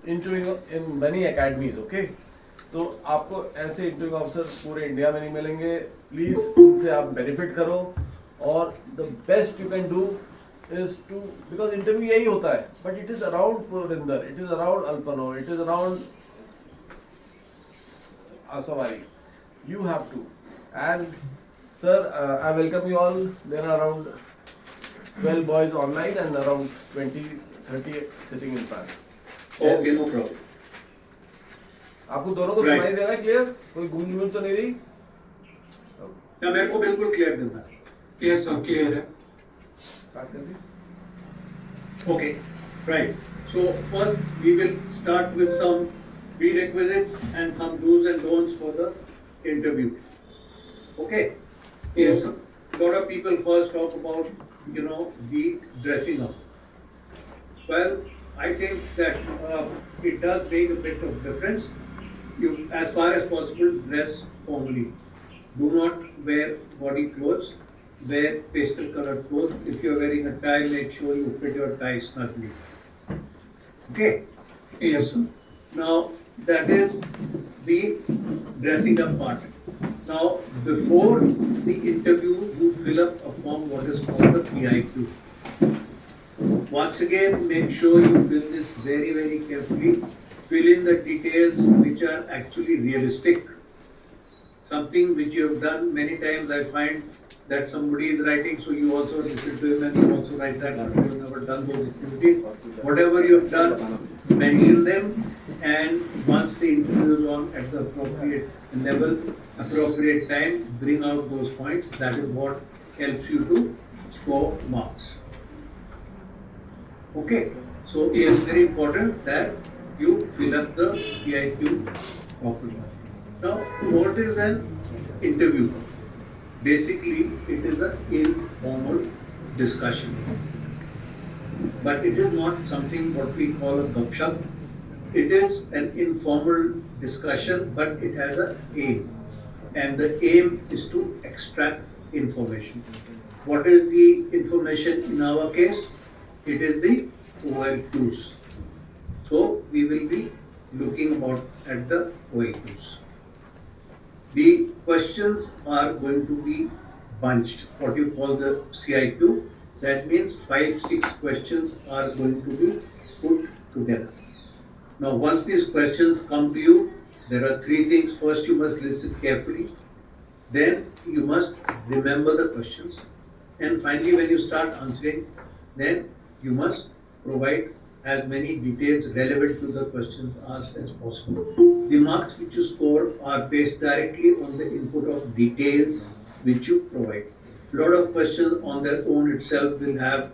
interviewing in many academies, okay? तो आपको ऐसे इंटरव्यू ऑफिसर पूरे इंडिया में नहीं मिलेंगे. प्लीज उनसे आप बेनिफिट करो. और the best you can do is to, because interview यही होता है, but it is around Purvinder, it is around Alpano, it is around Asawari. You have to. And sir, I welcome you all. There are around 12 boys online and around 20-30 sitting in front. Okay, no problem. आपको दोनों को सुनाई दे रहा है clear? कोई गूंज गूंज तो नहीं रही? क्या मेरे को बिल्कुल क्लियर देना है? Yes sir, clear है. स्टार्ट कर दी? Okay, right. So first we will start with some prerequisites and some do's and don'ts for the interview. Okay. Yes sir. A lot of people first talk about, the dressing up. Well, I think that it does make a bit of difference. You, as far as possible, dress formally. Do not wear body clothes. Wear pastel colored clothes. If you are wearing a tie, make sure you fit your tie snugly. Okay. Yes sir. Now that is the dressing up part. Now before the interview, you fill up a form what is called the PIQ. Once again, make sure you fill this very, very carefully. Fill in the details which are actually realistic. Something which you have done many times. I find that somebody is writing, so you also listen to him and you also write that, but you have never done those activities. Whatever you have done, mention them, and once the interview is on at the appropriate level, appropriate time, bring out those points. That is what helps you to score marks. Okay, so it is very important that you fill up the PIQ properly. Now, what is an interview? Basically, it is an informal discussion, but it is not something what we call a gupshup. It is an informal discussion, but it has an aim, and the aim is to extract information. What is the information in our case? It is the OLQs. So we will be looking at the OLQs. The questions are going to be bunched, what you call the CIQ. That means 5-6 questions are going to be put together. Now, once these questions come to you, there are 3 things. First, you must listen carefully. Then you must remember the questions. And finally, when you start answering, then you must provide as many details relevant to the questions asked as possible. The marks which you score are based directly on the input of details which you provide. A lot of questions on their own itself will have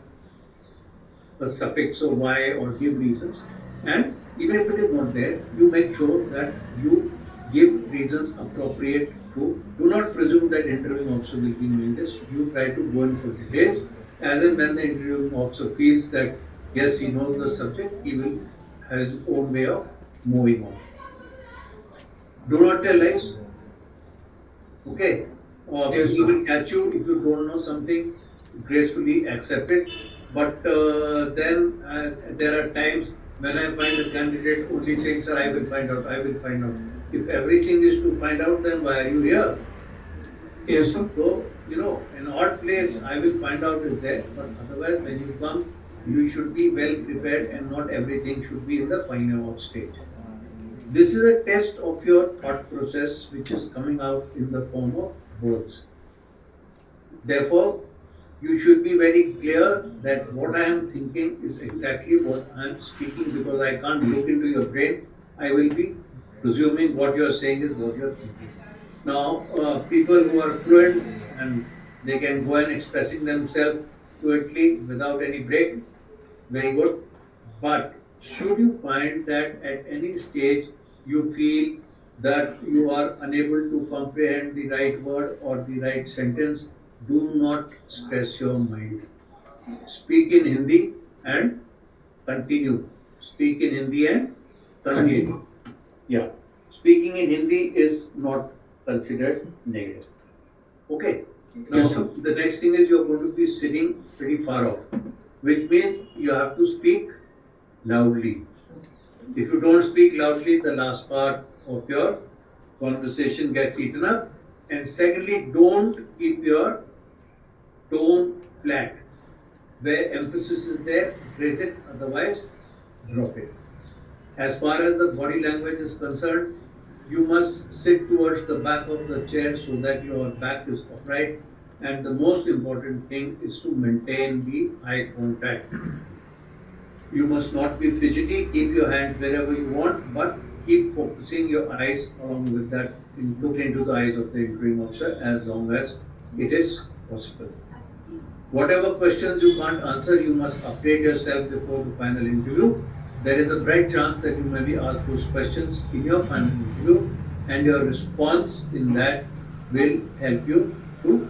a suffix of why or give reasons, and even if it is not there, you make sure that you give reasons appropriate to. Do not presume that interviewing officer will be doing this. You try to go in for details, as and when the interviewing officer feels that yes, he knows the subject, he will have his own way of moving on. Do not tell lies. Okay? Yes, He sir. will catch you if you don't know something, gracefully accept it. But then there are times when I find a candidate only saying, sir, I will find out, I will find out. If everything is to find out, then why are you here? Yes sir. So, an odd place I will find out is there, but otherwise when you come, you should be well prepared and not everything should be in the final out stage. This is a test of your thought process which is coming out in the form of words. Therefore, you should be very clear that what I am thinking is exactly what I am speaking, because I can't look into your brain. I will be presuming what you are saying is what you are thinking. Now, people who are fluent and they can go on expressing themselves fluently without any break, very good. But should you find that at any stage you feel that you are unable to comprehend the right word or the right sentence, do not stress your mind. Speak in Hindi and continue. Speak in Hindi and continue. Yeah. Speaking in Hindi is not considered negative. Okay. Now, Yes, sir. the next thing is you are going to be sitting pretty far off, which means you have to speak loudly. If you don't speak loudly, the last part of your conversation gets eaten up. And secondly, don't keep your tone flat. Where emphasis is there, raise it, otherwise, drop it. As far as the body language is concerned, you must sit towards the back of the chair so that your back is upright. And the most important thing is to maintain the eye contact. You must not be fidgety, keep your hands wherever you want, but keep focusing your eyes along with that. Look into the eyes of the interviewing officer as long as it is possible. Whatever questions you can't answer, you must update yourself before the final interview. There is a bright chance that you may be asked those questions in your final interview, and your response in that will help you to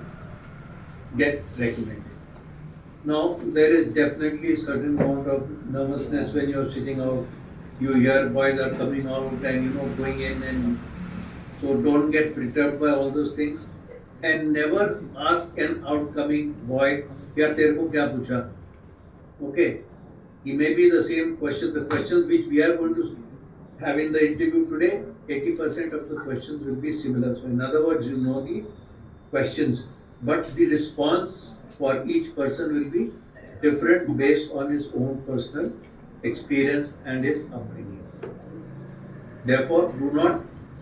get recommended. Now, there is definitely a certain amount of nervousness when you're sitting out. You hear boys are coming out and going in, and so don't get perturbed by all those things. And never ask an outcoming boy, "Kya tere ko kya pucha?" Okay, it may be the same question. The questions which we are going to have in the interview today, 80% of the questions will be similar. So, in other words, you know the questions, but the response for each person will be different based on his own personal experience and his upbringing. Therefore, do not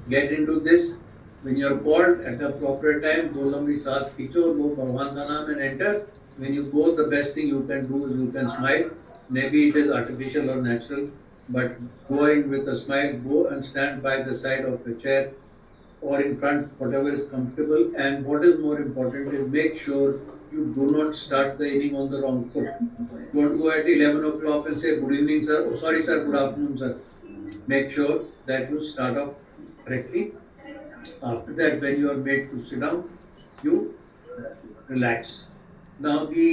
get into this. When you are called at the proper time, do lambi saath khicho, lo Bhagwan ka naam and enter. When you go, the best thing you can do is you can smile. Maybe it is artificial or natural, but go in with a smile. Go and stand by the side of the chair or in front, whatever is comfortable. And what is more important is make sure you do not start the inning on the wrong foot. Don't go at 11 o'clock and say, "Good evening, sir." "Oh, sorry, sir. Good afternoon, sir." Make sure that you start off correctly. After that, when you are made to sit down, you relax. Now, the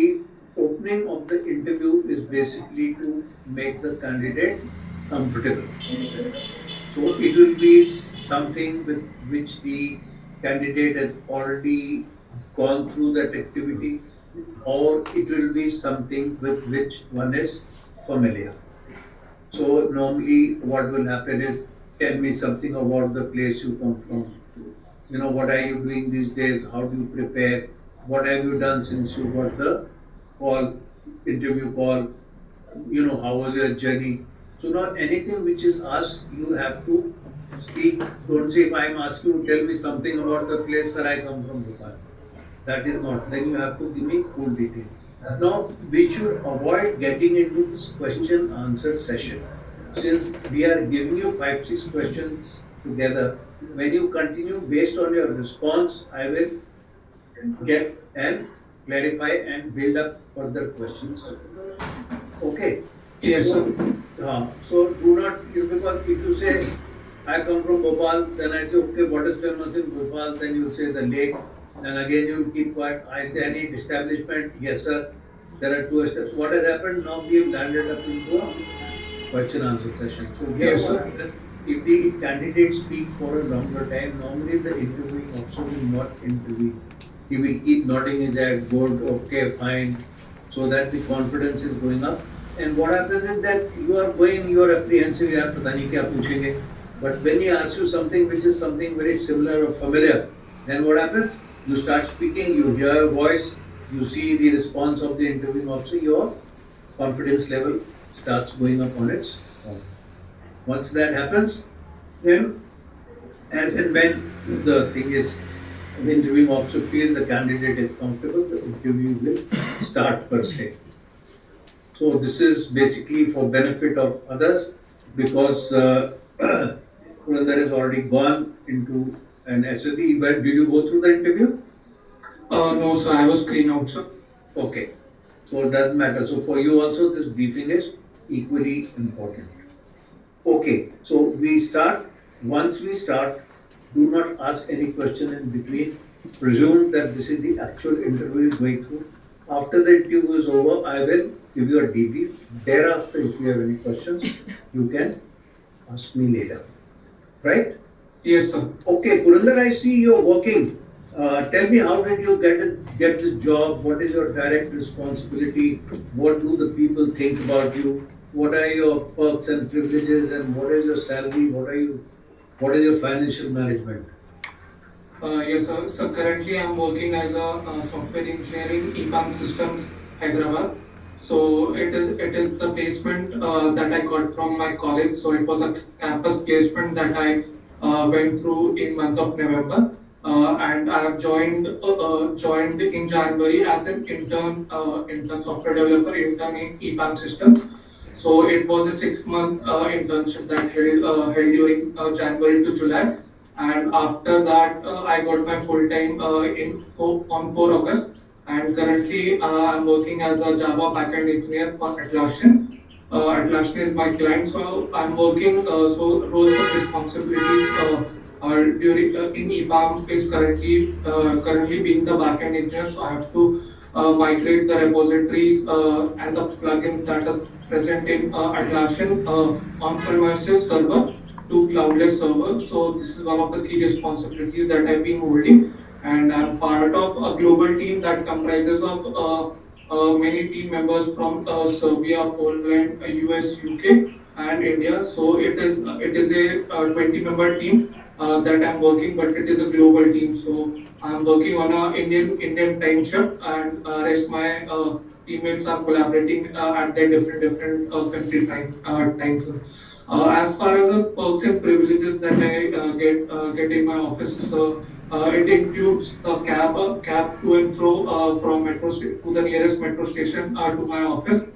opening of the interview is basically to make the candidate comfortable. So, it will be something with which the candidate has already gone through that activity, or it will be something with which one is familiar. So, normally, what will happen is, tell me something about the place you come from. What are you doing these days? How do you prepare? What have you done since you got the interview call? How was your journey? So now anything which is asked, you have to speak. Don't say, if I am asking you, tell me something about the place that I come from, Bhopal. That is not. Then you have to give me full detail. Now, we should avoid getting into this question answer session. Since we are giving you 5-6 questions together, when you continue based on your response, I will get and clarify and build up further questions. Okay? Yes, sir. So do not, because if you say, I come from Bhopal, then I say, okay, what is famous in Bhopal? Then you say the lake. Then again you will keep quiet. Is there any establishment? Yes, sir. There are 2 steps. What has happened? Now we have landed up into a question answer session. So Yes, sir. if the candidate speaks for a longer time, normally the interviewing officer will not intervene. He will keep nodding his head, good, okay, fine, so that the confidence is going up. And what happens is that you are going, you are apprehensive, yaar, pata nahi kya puchenge. But when he asks you something which is something very similar or familiar, then what happens? You start speaking, you hear a voice, you see the response of the interviewing officer, your confidence level starts going up on its own. Once that happens, then as and when the thing is, the interviewing officer feels the candidate is comfortable, the interview will start per se. So this is basically for benefit of others, because Purandar has already gone into an SOP. Did you go through the interview? No, sir. I have a screen out, sir. Okay. So it doesn't matter. So for you also this briefing is equally important. Okay. So we start. Once we start, do not ask any question in between. Presume that this is the actual interview is going through. After the interview is over, I will give you a debrief. Thereafter, if you have any questions, you can ask me later. Right? Yes, sir. Okay, Purandar, I see you're working. Tell me, how did you get this job? What is your direct responsibility? What do the people think about you? what are your perks and privileges, and what is your salary? What is your financial management? Yes, sir. So currently I'm working as a software engineer in EPAM Systems, Hyderabad. So it is the placement that I got from my college. So it was a campus placement that I went through in month of November, and I have joined in January as an intern software developer intern in EPAM Systems. So it was a 6 month internship that held during January to July, and after that I got my full time on 4 August, and currently I'm working as a Java backend engineer for Atlassian. Atlassian is my client, so I'm working. So roles of responsibilities are during in EPAM is currently being the backend engineer. So I have to migrate the repositories and the plugins that is present in Atlassian on-premises server to cloudless server. So this is one of the key responsibilities that I've been holding, and I'm part of a global team that comprises of many team members from Serbia, Poland, US, UK, and India. So it is a 20-member team that I'm working, but it is a global team. So I'm working on a Indian time shift, and rest my teammates are collaborating at their different country time zone. As far as the perks and privileges that I get in my office, it includes the cab to and fro from to the nearest metro station to my office.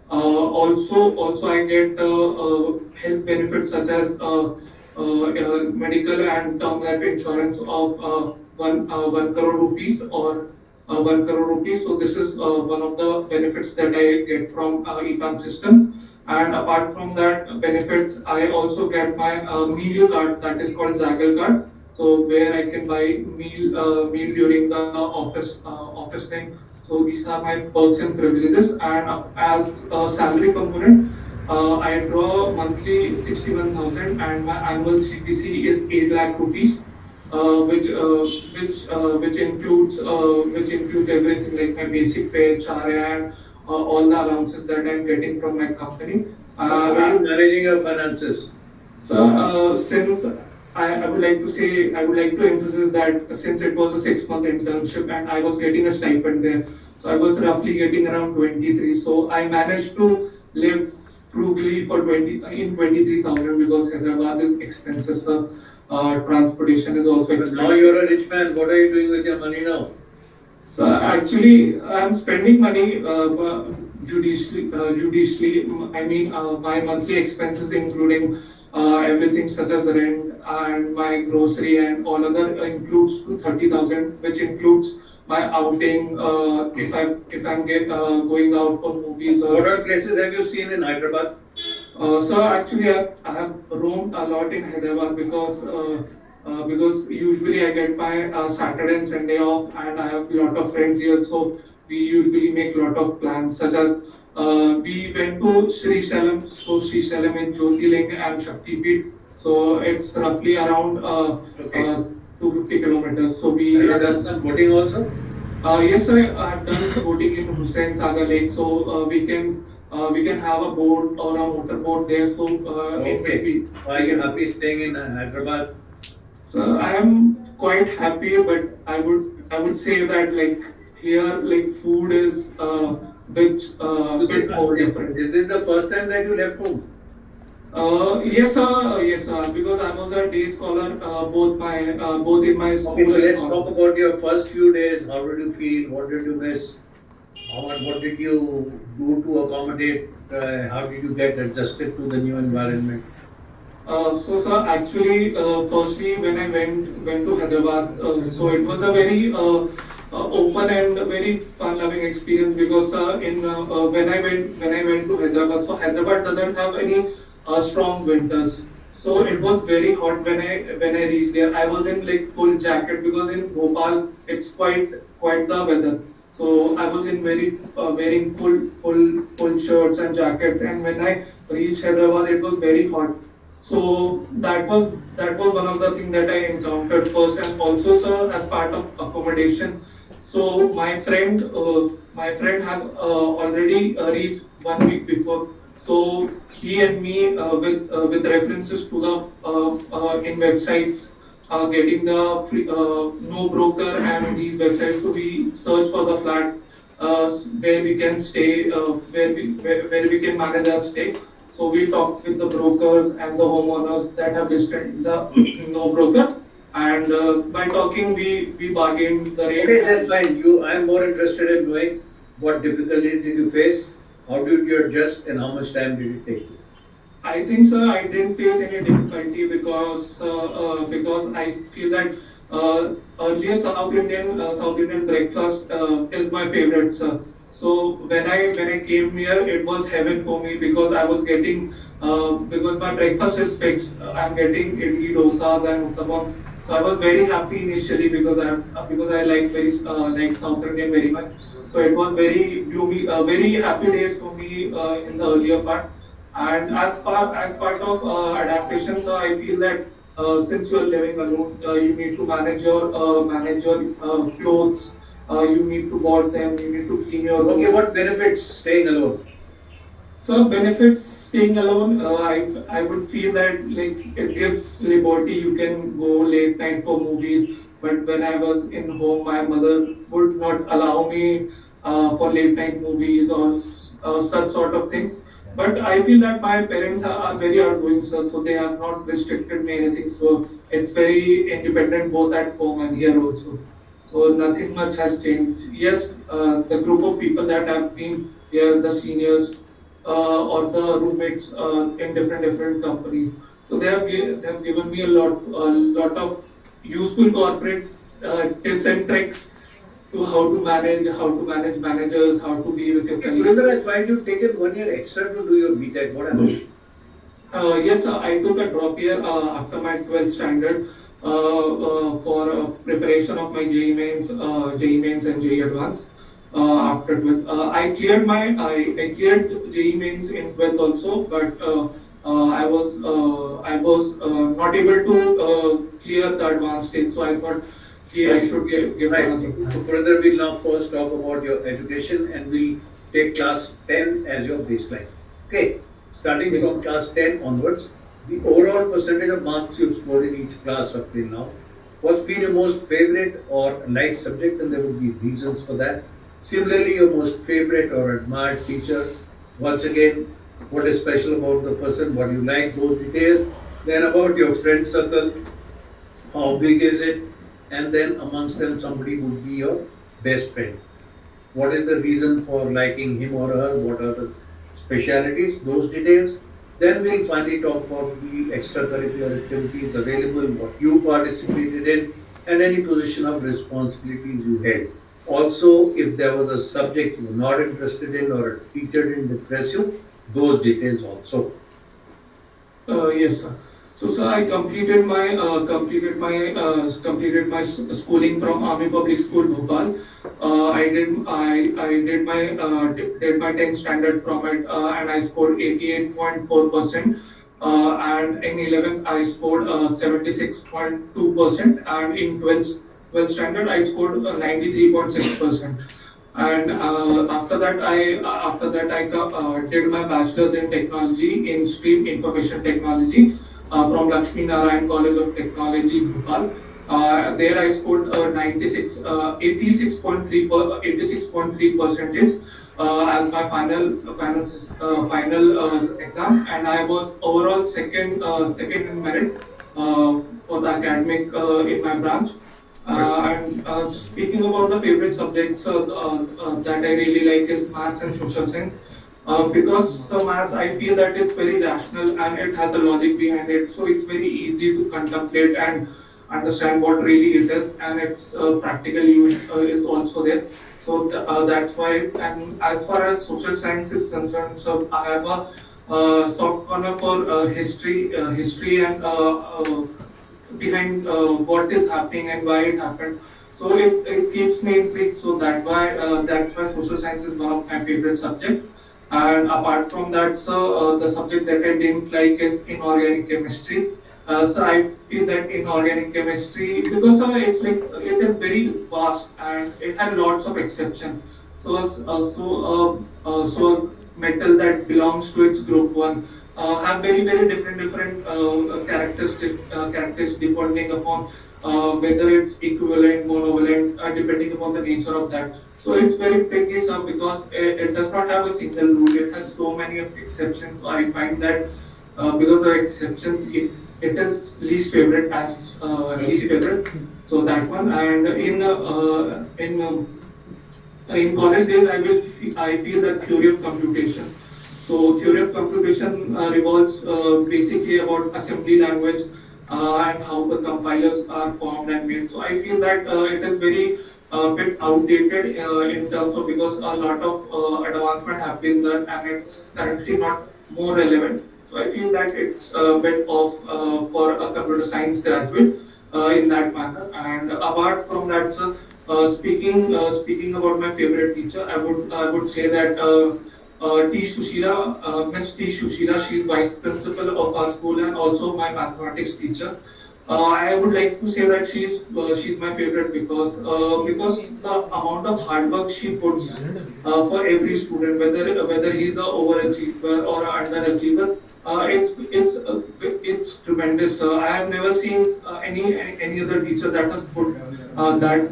Also I get health benefits such as medical and term life insurance of 1 crore rupees or 1 crore rupees. So this is one of the benefits that I get from EPAM systems. And apart from that benefits, I also get my meal card that is called Zaggle card. So where I can buy meal during the office time. So these are my perks and privileges. And as a salary component, I draw monthly 61,000, and my annual CTC is 8 lakh rupees. Which includes everything like my basic pay, HRA, and all the allowances that I'm getting from my company. How are you managing your finances? So, since I would like to say, I would like to emphasize that since it was a 6 month internship and I was getting a stipend there, so I was roughly getting around 23. So I managed to live frugally for 23,000 because Hyderabad is expensive. So transportation is also But expensive. now you're a rich man. What are you doing with your money now? So actually, I'm spending money judiciously. I mean, my monthly expenses, including everything such as rent and my grocery and all other, includes to 30,000, which includes my outing. If I'm going out for movies or. What all places have you seen in Hyderabad? So actually, I have roamed a lot in Hyderabad because usually I get my Saturday and Sunday off, and I have a lot of friends here. So we usually make a lot of plans, such as we went to Sri Salam. So Sri Salam is Jyotirlinga and Shakti Peeth. So it's roughly around Okay. 250 kilometers. So we. Have you done some boating also? Yes, sir. I've done boating in Hussain Sagar Lake. So we can have a boat or a motorboat there. So Okay. Are you happy staying in Hyderabad? So I am quite happy, but I would say that like here like food is bit more different. Is this the first time that you left home? Yes, sir. Yes, sir. Because I was a day scholar, both in my school. Okay, so let's and talk about your first few days. How did you feel? What did you miss? What did you do to accommodate? How did you get adjusted to the new environment? So, sir, actually, firstly, when I went to Hyderabad, so it was a very open and very fun-loving experience because when I went to Hyderabad, so Hyderabad doesn't have any strong winters. So it was very hot when I reached there. I was in like full jacket because in Bhopal it's quite the weather. So I was in wearing full shirts and jackets, and when I reached Hyderabad, it was very hot. So that was one of the things that I encountered first, and also, sir, as part of accommodation. So my friend has already reached 1 week before So he and me, with references to the in websites, getting the free, no broker and these websites. So we search for the flat where we can stay, where we can manage our stay. So we talk with the brokers and the homeowners that have listed the no broker, and by talking we bargain the rate. Okay, that's fine. I'm more interested in knowing what difficulties did you face, how did you adjust, and how much time did it take you? I think, sir, I didn't face any difficulty because I feel that earlier South Indian breakfast is my favorite, sir. So when I came here, it was heaven for me because I was getting because my breakfast is fixed. I'm getting idli, dosas, and uttapams. So I was very happy initially because I like South Indian very much. So it was very gloomy, very happy days for me in the earlier part. And as part of adaptations, I feel that since you are living alone, you need to manage your clothes. You need to board them. You need to clean your room. Okay, what benefits staying alone? So benefits staying alone, I would feel that like it gives liberty. You can go late night for movies, but when I was in home, my mother would not allow me for late night movies or such sort of things. But I feel that my parents are very outgoing, sir, so they have not restricted me anything. So it's very independent both at home and here also. So nothing much has changed. Yes, the group of people that have been here, the seniors or the roommates in different companies. So they have given me a lot of useful corporate tips and tricks to how to manage managers, how to be with your Okay, colleagues. Purinder, I find you taken 1 year extra to do your BTech. What happened? Yes, I took a drop year after my 12th standard for preparation of my JEE mains, and JEE advanced. After 12th, I cleared JEE mains in 12th also, but I was not able to clear the advanced stage, so I thought I should give Right. another So, try. Purinder, we'll now first talk about your education and we'll take class 10 as your baseline. Okay, starting Yes. from class 10 onwards, the overall percentage of marks you've scored in each class up till now. What's been your most favorite or liked subject, and there would be reasons for that. Similarly, your most favorite or admired teacher. Once again, what is special about the person, what you like, those details. Then about your friend circle, how big is it? And then amongst them, somebody would be your best friend. What is the reason for liking him or her? What are the specialities? Those details. Then we'll finally talk about the extracurricular activities available, what you participated in, and any position of responsibilities you held. Also, if there was a subject you were not interested in or a teacher didn't impress you, those details also. Yes, sir. So, sir, I completed my schooling from Army Public School, Bhopal. I did my 10th standard from it, and I scored 88.4%. And in 11th, I scored 76.2%, and in 12th standard, I scored 93.6%. And after that I did my bachelor's in technology in stream information technology from Lakshmi Narayan College of Technology, Bhopal. There I scored 86.3 percentage as my final exam, and I was overall second in merit for the academic in my branch. And speaking about the favorite subjects that I really like is maths and social science. Because maths, I feel that it's very rational and it has a logic behind it, so it's very easy to contemplate and understand what really it is, and its practical use is also there. So that's why. And as far as social science is concerned, so I have a soft corner for history and behind what is happening and why it happened. So it keeps me intrigued. So that's why social science is one of my favorite subject. And apart from that, so the subject that I didn't like is inorganic chemistry. So I feel that inorganic chemistry, because it's like it is very vast and it had lots of exception. So metal that belongs to its group one have very different characteristics depending upon whether it's equivalent, monovalent, depending upon the nature of that. So it's very tricky, sir, because it does not have a single rule. It has so many of exceptions. So I find that because of exceptions, it is least favorite as least favorite. So that one, and in college days, I feel that theory of computation. So theory of computation revolves basically about assembly language and how the compilers are formed and made. So I feel that it is very bit outdated in terms of because a lot of advancement have been done and it's currently not more relevant. So I feel that it's a bit off for a computer science graduate in that manner. And apart from that, sir, speaking about my favorite teacher, I would say that T. Sushila, Miss T. Sushila, she is vice principal of our school and also my mathematics teacher. I would like to say that she's my favorite because the amount of hard work she puts for every student, whether he's a overachiever or an underachiever, it's tremendous. I have never seen any other teacher that has put that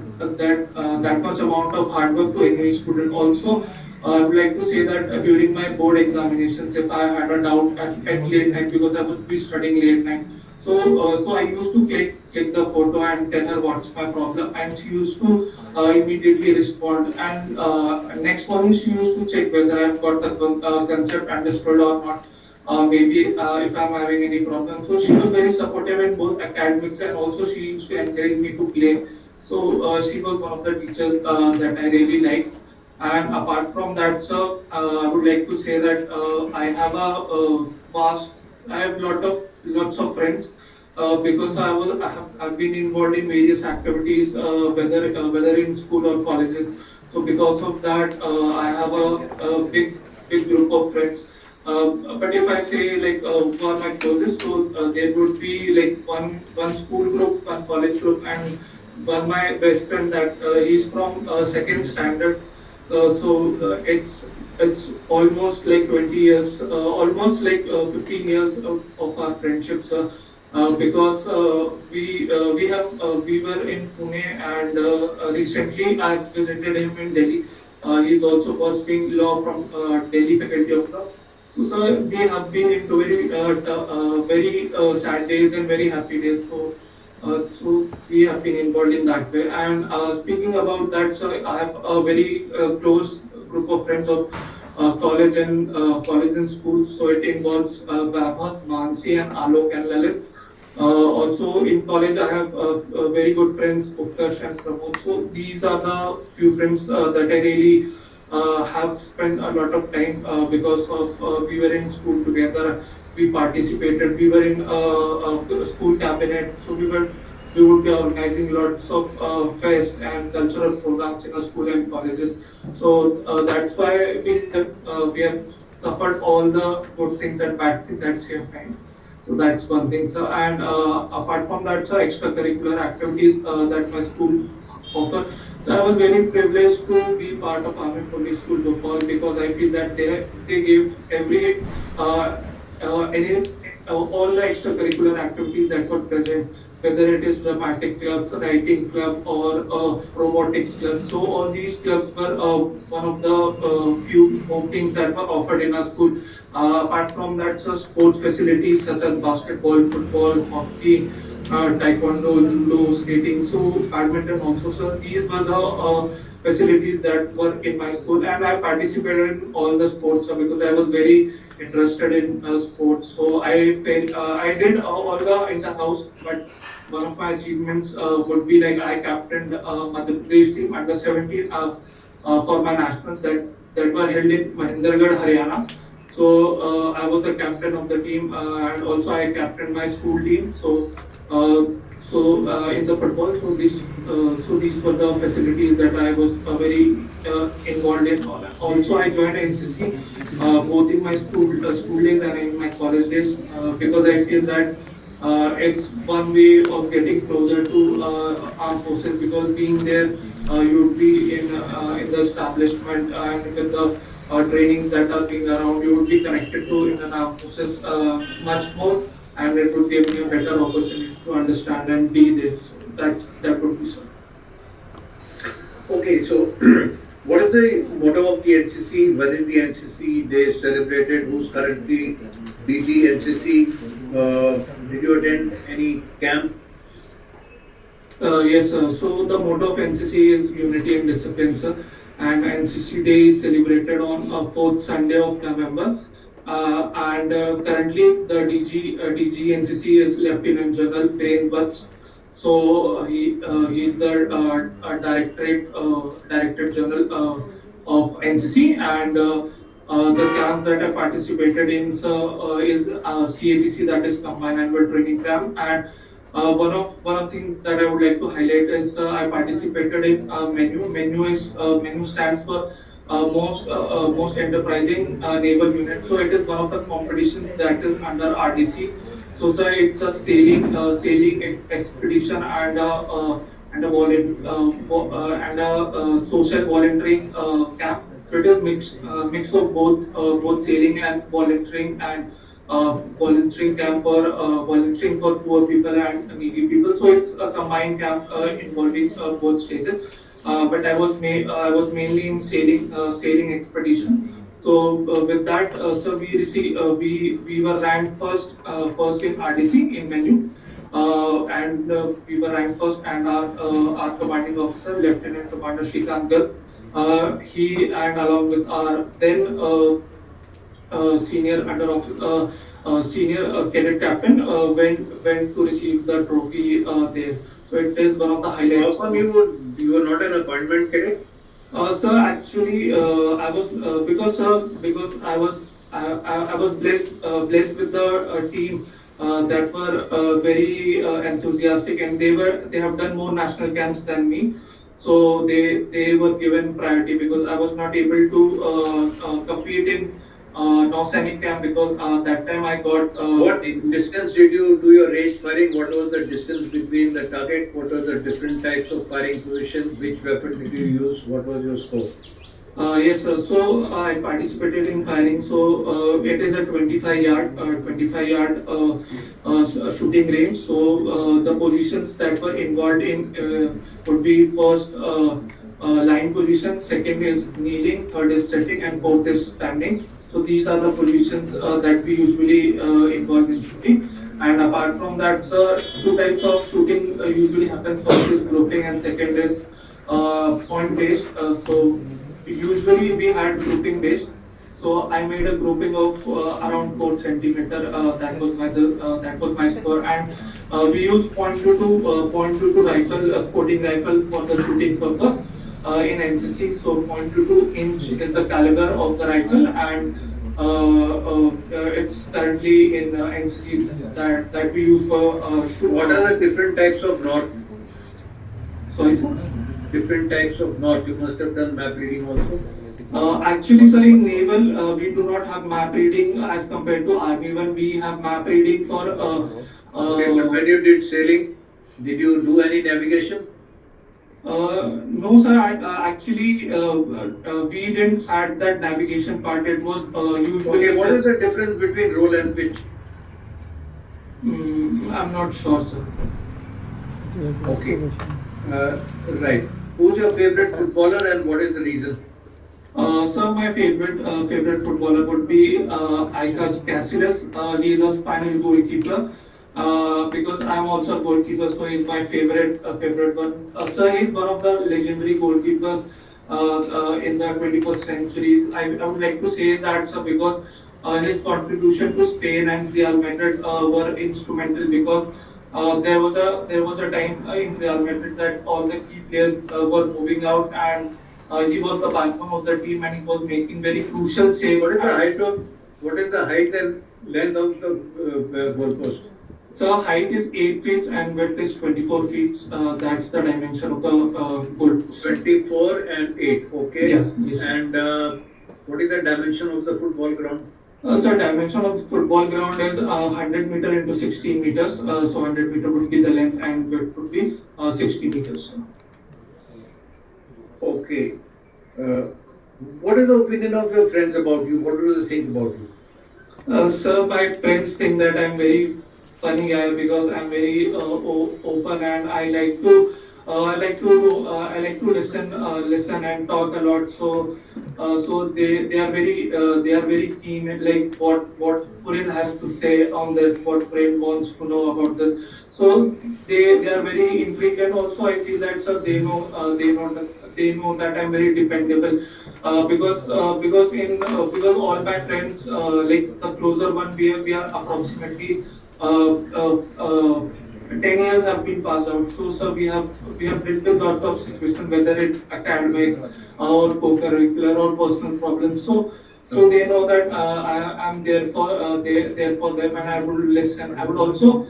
much amount of hard work to any student. Also, I would like to say that during my board examinations, if I had a doubt at late night because I would be studying late night, so I used to click the photo and tell her what's my problem, and she used to immediately respond. And next morning, she used to check whether I've got the concept understood or not. Maybe if I'm having any problem. So she was very supportive in both academics and also she used to encourage me to play. So she was one of the teachers that I really liked. And apart from that, sir, I would like to say that I have I have lots of friends because I've been involved in various activities, whether in school or colleges. So because of that, I have a big group of friends. But if I say like who are my closest, so there would be like one school group, one college group, and one my best friend that he's from second standard. It's almost like 20 years, almost like 15 years of our friendships. Because we were in Pune and recently I visited him in Delhi. He's also pursuing law from Delhi Faculty of Law. So, sir, we have been into very sad days and very happy days. So we have been involved in that way. And speaking about that, sir, I have a very close group of friends of college and school. So it involves Vaibhav, Mansi, and Alok and Lalit. Also in college, I have very good friends, Utkarsh and Pramod. So these are the few friends that I really have spent a lot of time because of we were in school together. We participated. We were in school cabinet, so we would be organizing lots of fest and cultural programs in our school and colleges. So that's why we have suffered all the good things and bad things at the same time. So that's one thing, sir. And apart from that, sir, extracurricular activities that my school offer. So I was very privileged to be part of Army Public School Bhopal because I feel that they give every any all the extracurricular activities that were present, whether it is dramatic clubs, writing club, or robotics club. So all these clubs were one of the few things that were offered in our school. Apart from that, so sports facilities such as basketball, football, hockey, taekwondo, judo, skating, so badminton also. So these were the facilities that were in my school, and I participated in all the sports because I was very interested in sports. So I did all the in the house, but one of my achievements would be like I captained Madhya Pradesh team under 17 for my national that were held in Mahendragarh, Haryana. So I was the captain of the team, and also I captained my school team. In the football, so these were the facilities that I was very involved in. Also, I joined NCC both in my school days and in my college days because I feel that it's one way of getting closer to armed forces because being there you would be in the establishment and with the trainings that are being around. You would be connected to Indian Armed Forces much more, and it would give you a better opportunity to understand and be there. So that would be so. Okay, so what is the motto of the NCC? When is the NCC day celebrated? Who's currently DG NCC? Did you attend any camp? Yes, sir. So the motto of NCC is unity and discipline, sir. And NCC Day is celebrated on fourth Sunday of November. And currently the DG NCC is Lieutenant General Viren Butts. So he's the Director General of NCC, and the camp that I participated in, so, is CATC, that is Combined Annual Training Camp. And one of things that I would like to highlight is I participated in menu. Menu stands for most enterprising naval unit. So it is one of the competitions that is under RDC. So sir, it's a sailing expedition and and a social volunteering camp. So it is mix of both sailing and volunteering, and volunteering camp for volunteering for poor people and needy people. So it's a combined camp involving both stages. But I was mainly in sailing expedition. So with that, so we were ranked first in RDC in menu. And we were ranked first, and our commanding officer, Lieutenant Commander Shrikant Garg, he, and along with our then senior cadet captain, went to receive the trophy there. So it is one of the How highlights. come you were not an appointment cadet? Sir, actually, I was because I was blessed with the team that were very enthusiastic, and they have done more national camps than me. So they were given priority because I was not able to compete in Nausanic camp, because that time I got What distance did you do your range firing? What was the distance between the target? What were the different types of firing positions? Which weapon did you use? What was your score? Yes, sir. So I participated in firing. So it is a 25 yard shooting range. So the positions that were involved in would be first line position, second is kneeling, third is sitting, and fourth is standing. So these are the positions that we usually involve in shooting. And apart from that, sir, two types of shooting usually happens. First is grouping, and second is point based. So usually we had grouping based. So I made a grouping of around 4 centimeter. That was my score. And we use .22 rifle, a sporting rifle, for the shooting purpose in NCC. So .22 inch is the caliber of the rifle, and it's currently in NCC that we use for shoot. What are the different types of knot? Sorry, sir. Different types of knot. You must have done map reading also. Actually, sir, in naval, we do not have map reading as compared to army. When we have map reading for. Okay, but when you did sailing, did you do any navigation? No, sir. Actually, we didn't had that navigation part. It was usually. Okay, what is the difference between roll and pitch? I'm not sure, sir. Okay. Right. Who's your favorite footballer and what is the reason? Sir, my favorite footballer would be Icas Casillas. He is a Spanish goalkeeper. Because I am also a goalkeeper, so he's my favorite one. Sir, he's one of the legendary goalkeepers in the 21st century. I would like to say that, sir, because his contribution to Spain and Real Madrid were instrumental, because there was a time in Real Madrid that all the key players were moving out, and he was the backbone of the team, and he was making very crucial saves. What is the height and length of the goalpost? So height is 8 feet and width is 24 feet. That's the dimension of the goalpost. 24 and 8. Okay. Yeah. Yes. And what is the dimension of the football ground? So dimension of the football ground is 100 meter into 16 meters. So 100 meter would be the length, and width would be 60 meters. Okay. What is the opinion of your friends about you? What do they think about you? Sir, my friends think that I'm very funny guy because I'm very open and I like to listen and talk a lot. So they are very keen at like what Purin has to say on this, what Purin wants to know about this. So they are very intrigued, and also I feel that sir they know that I'm very dependable because all my friends like the closer one we are approximately uh, uh, uh, 10 years have been passed out. So sir we have dealt with lot of situations, whether it's academic or co-curricular or personal problems. So they know that I'm there for them, and I would listen. I would also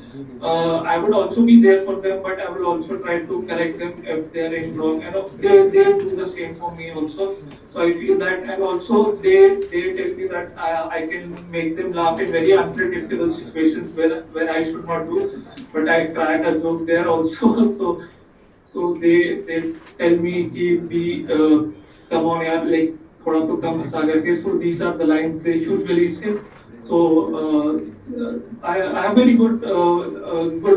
be there for them, but I will also try to correct them if they are in wrong. And they do the same for me also. So I feel that, and also they tell me that I can make them laugh in very unpredictable situations where I should not do, but I crack a joke there also. So they tell me कि be come on यार, like थोड़ा तो कम हंसा करके. So these are the lines they usually say. So I have very good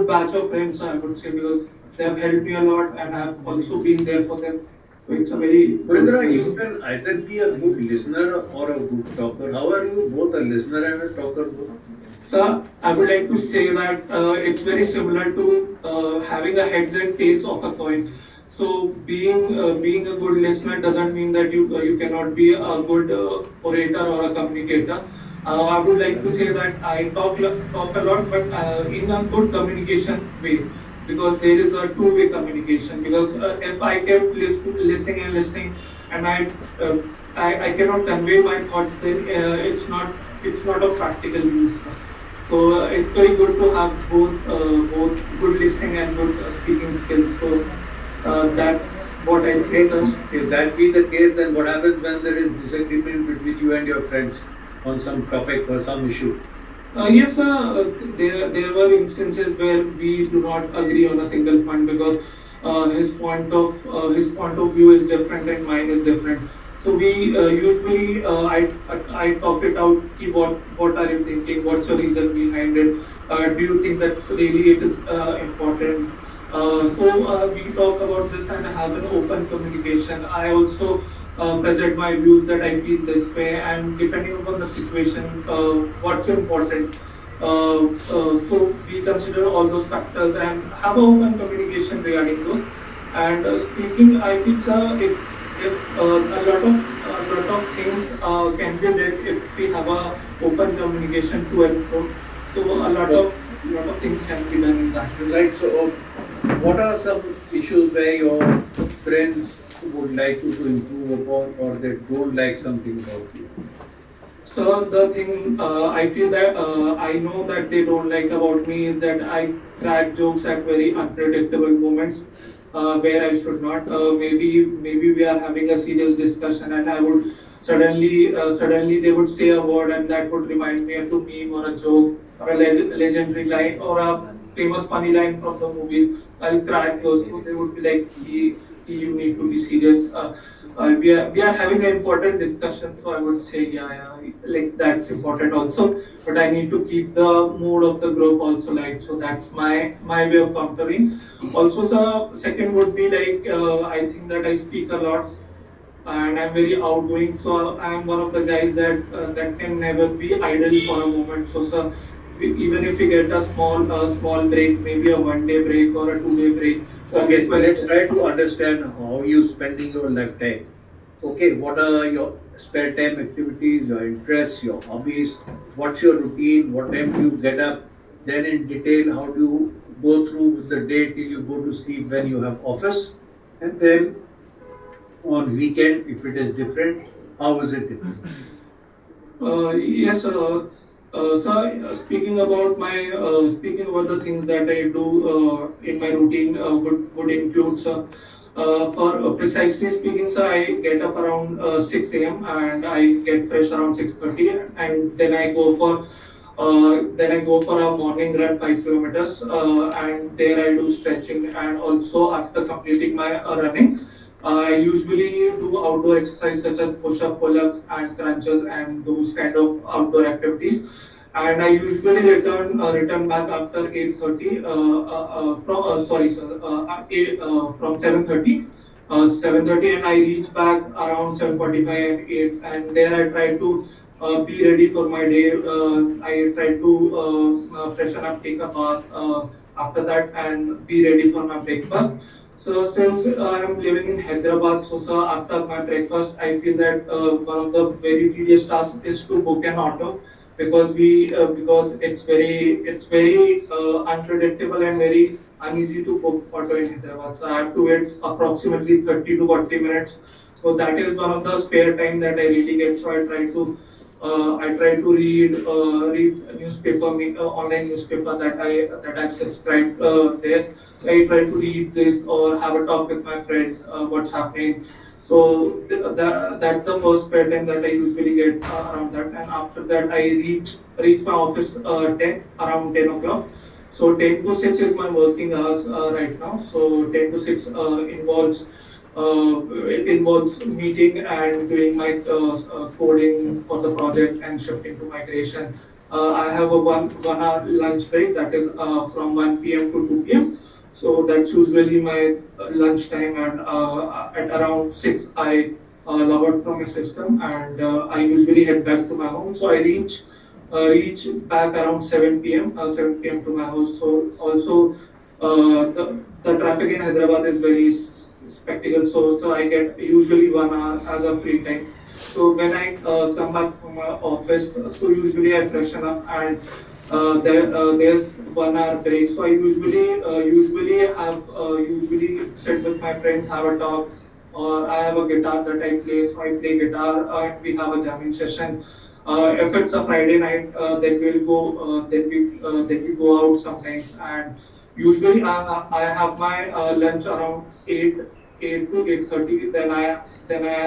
batch of friends, I would say, because they have helped me a lot and I have also been there for them. So it's a very good Purendra, thing. you can either be a good listener or a good talker. How are you both a listener and a talker both? Sir, I would like to say that it's very similar to having a heads and tails of a coin. So being a good listener doesn't mean that you cannot be a good orator or a communicator. I would like to say that I talk a lot, but in a good communication way, because there is a two-way communication. Because if I kept listening and uh, I cannot convey my thoughts, then it's not a practical use. So it's very good to have both good listening and good speaking skills. So that's what I think, sir. If that be the case, then what happens when there is disagreement between you and your friends on some topic or some issue? Yes, sir. There were instances where we do not agree on a single point because his point of view is different and mine is different. So we usually I talk it out. Ki what are you thinking? What's your reason behind it? Do you think that really it is important? So we talk about this and have an open communication. I also present my views that I feel this way, and depending upon the situation, what's important. So we consider all those factors and have an open communication regarding those. And speaking, I feel, sir, if a lot of things can be done if we have a open communication to and fro. So a lot of things can be done in that way. Right, so what are some issues where your friends would like you to improve upon or they don't like something about you? So the thing I feel that I know that they don't like about me is that I crack jokes at very unpredictable moments where I should not. Maybe we are having a serious discussion and I would suddenly they would say a word and that would remind me of a meme or a joke or a legendary line or a famous funny line from the movies. I'll crack those. So they would be like, You need to be serious." We are having an important discussion, so I would say, yeah, like that's important also. But I need to keep the mood of the group also light. So that's my way of countering. Also, sir, second would be like I think that I speak a lot and I'm very outgoing. So I'm one of the guys that can never be idle for a moment. So, sir, even if we get a small break, maybe a 1 day break or a 2 day break, Okay, get so let's try to understand how you spending your life time. Okay, what are your spare time activities, your interests, your hobbies? What's your routine? What time do you get up? Then in detail, how do you go through the day till you go to sleep when you have office? And then on weekend, if it is different, how is it different? Yes, sir. Speaking about the things that I do in my routine would include, sir. For precisely speaking, sir, I get up around 6 a.m. and I get fresh around 6:30, and then I go for a morning run 5 kilometers, and there I do stretching, and also after completing my running. I usually do outdoor exercise such as push-up, pull-ups, and crunches, and those kind of outdoor activities. And I usually return back after 8:30. From sorry, sir, from 7:30. 7:30, and I reach back around 7:45 and 8, and there I try to be ready for my day. I try to freshen up, take a bath after that, and be ready for my breakfast. So since I am living in Hyderabad, so sir, after my breakfast, I feel that one of the very tedious tasks is to book an auto, because it's very unpredictable and very uneasy to book auto in Hyderabad. So I have to wait approximately 30 to 40 minutes. So that is one of the spare time that I really get. So I try to read newspaper, online newspaper that I subscribed there. So I try to read this or have a talk with my friend, what's happening. So that's the first spare time that I usually get around that, and after that I reach my office 10 o'clock. So 10 to 6 is my working hours right now. So 10 to 6 involves meeting and doing my coding for the project and shifting to migration. I have a one hour lunch break, that is from 1 p.m. to 2 p.m. So that's usually my lunch time, and at around 6 I log out from my system, and I usually head back to my home. So I reach back around 7 p.m. to my house. So also the traffic in Hyderabad is very spectacle. So I get usually 1 hour as a free time. So when I come back from my office, so usually I freshen up, and there's 1 hour break. So I usually sit with my friends, have a talk, or I have a guitar that I play. So I play guitar, and we have a jamming session. If it's a Friday night, then we go out sometimes, and usually I have my lunch around 8 to 8:30. Then I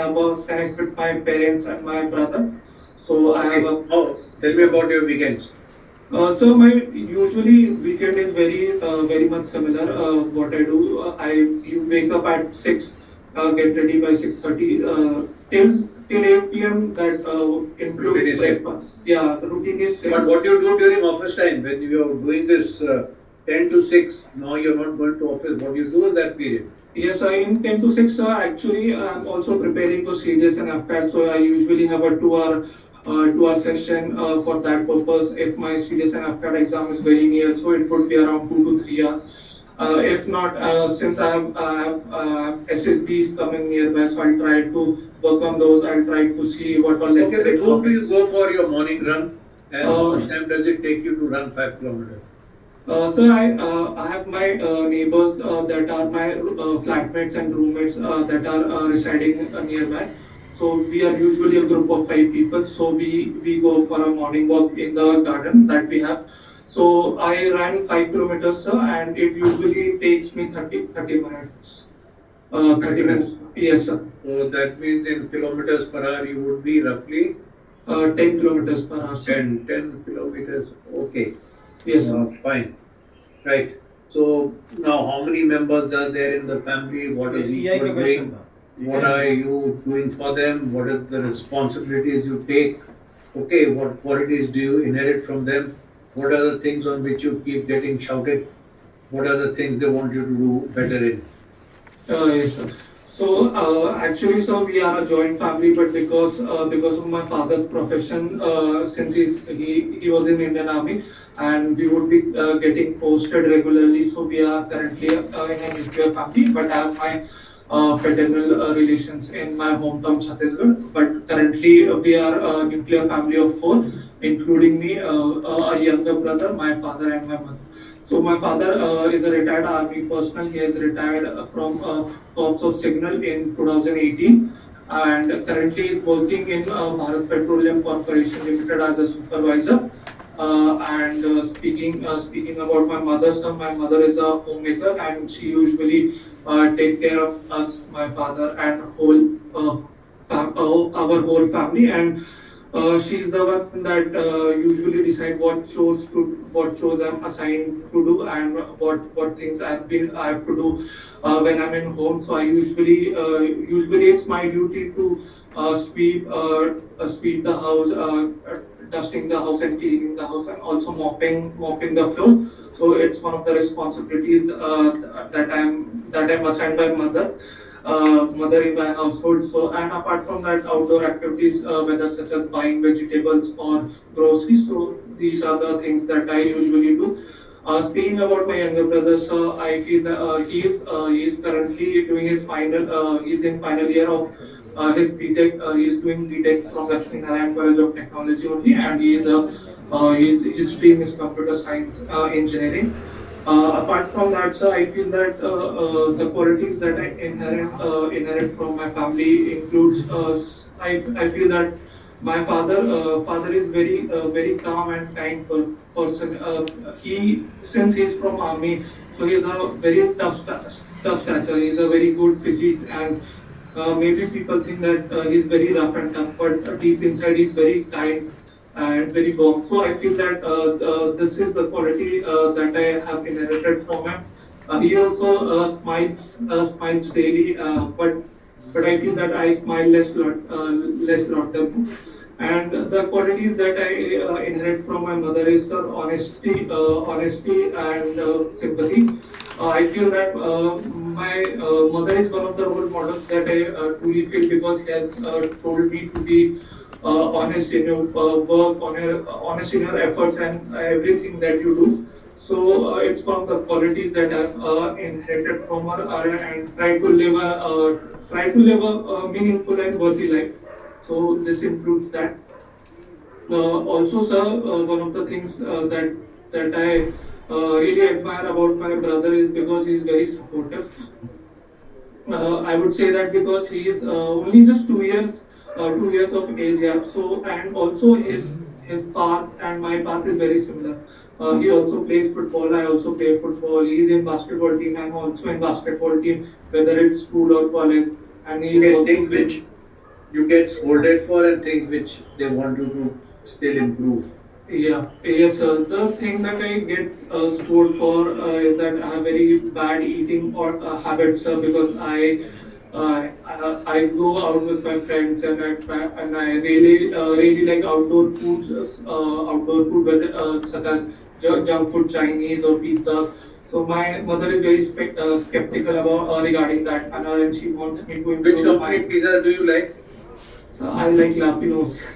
have a connect with my parents and my brother. So I have Okay. a Oh, tell me about your weekends. so my usually weekend is very much similar. What I do, you wake up at 6, get ready by 6:30, till 8 p.m. That Routine includes is same. breakfast. Yeah, the routine is But same. what you do during office time when you are doing this 10 to 6, now you're not going to office, what do you do in that period? Yes, I in 10 to 6, actually, I'm also preparing for CDS and FCAT, so I usually have a 2 hour session for that purpose. If my CDS and FCAT exam is very near, so it would be around 2 to 3 hours. If not, since I have SSBs coming nearby, so I'll try to work on those. I'll try to see what all Okay, with whom do you go for your morning run and how Uh, much time does it take you to run 5 kilometers? So I have my neighbors that are my flatmates and roommates that are residing nearby. So we are usually a group of 5 people. So we go for a morning walk in the garden that we have. So I ran 5 kilometers, and it usually takes me 30 minutes. 30 minutes. Yes, sir. So that means in kilometers per hour you would be roughly 10 kilometers per hour, sir. 10 kilometers. Okay, Yes, sir. fine. Right. So now how many members are there in the family? What is each EI का one question doing? था. What are you doing for them? What are the responsibilities you take? Okay, what qualities do you inherit from them? What are the things on which you keep getting shouted? What are the things they want you to do better in? Yes, sir. So actually, sir, we are a joint family, but because of my father's profession, since he was in Indian Army, and we would be getting posted regularly, so we are currently in a nuclear family. But I have my paternal relations in my hometown Chhattisgarh. But currently, we are a nuclear family of four, including me, a younger brother, my father, and my mother. So my father is a retired army personnel. He has retired from Corps of Signal in 2018, and currently is working in Bharat Petroleum Corporation Limited as a supervisor. And speaking about my mother, so my mother is a homemaker, and she usually take care of us, my father, and our whole family. And She's the one that usually decide what shows I'm assigned to do, and what things I have to do when I'm in home. So I usually it's my duty to sweep the house, dusting the house and cleaning the house, and also mopping the floor. So it's one of the responsibilities that I'm assigned by mother in my household. So, and apart from that, outdoor activities, whether such as buying vegetables or groceries. So these are the things that I usually do. Speaking about my younger brother, so I feel that he is currently doing his he's in final year of his BTech. He is doing BTech from Lakshmi Narayan College of Technology only, and his stream is computer science engineering. Apart from that, sir, I feel that the qualities that I inherit from my family includes I feel that my father is very calm and kind person. He since he's from army, so he has a very tough stature. He's a very good physique, and maybe people think that he's very rough and tough, but deep inside he's very kind and very warm. So I feel that this is the quality that I have inherited from him. He also smiles daily, but I feel that I smile less lot than. And the qualities that I inherit from my mother is honesty and sympathy. I feel that my mother is one of the role models that I truly feel, because he has told me to be honest in your work, honest in your efforts and everything that you do. So it's one of the qualities that I've inherited from her, and try to live a meaningful and worthy life. So this includes that. Also, sir, one of the things that I really admire about my brother is because he is very supportive. I would say that because he is only just 2 years of age, yeah. So, and also his path and my path is very similar. He also plays football. I also play football. He's in basketball team. I'm also in basketball team, whether it's school or college. And he You is get also things which you get scolded for and things which they want you to still improve. Yeah, yes, sir. The thing that I get scored for is that I have very bad eating or habits, sir, because I go out with my friends, and I really like outdoor food, whether, such as junk food, Chinese or pizzas. So my mother is very skeptical about regarding that, and she wants me to Which improve company my. pizza do you like? So I like Lapinos.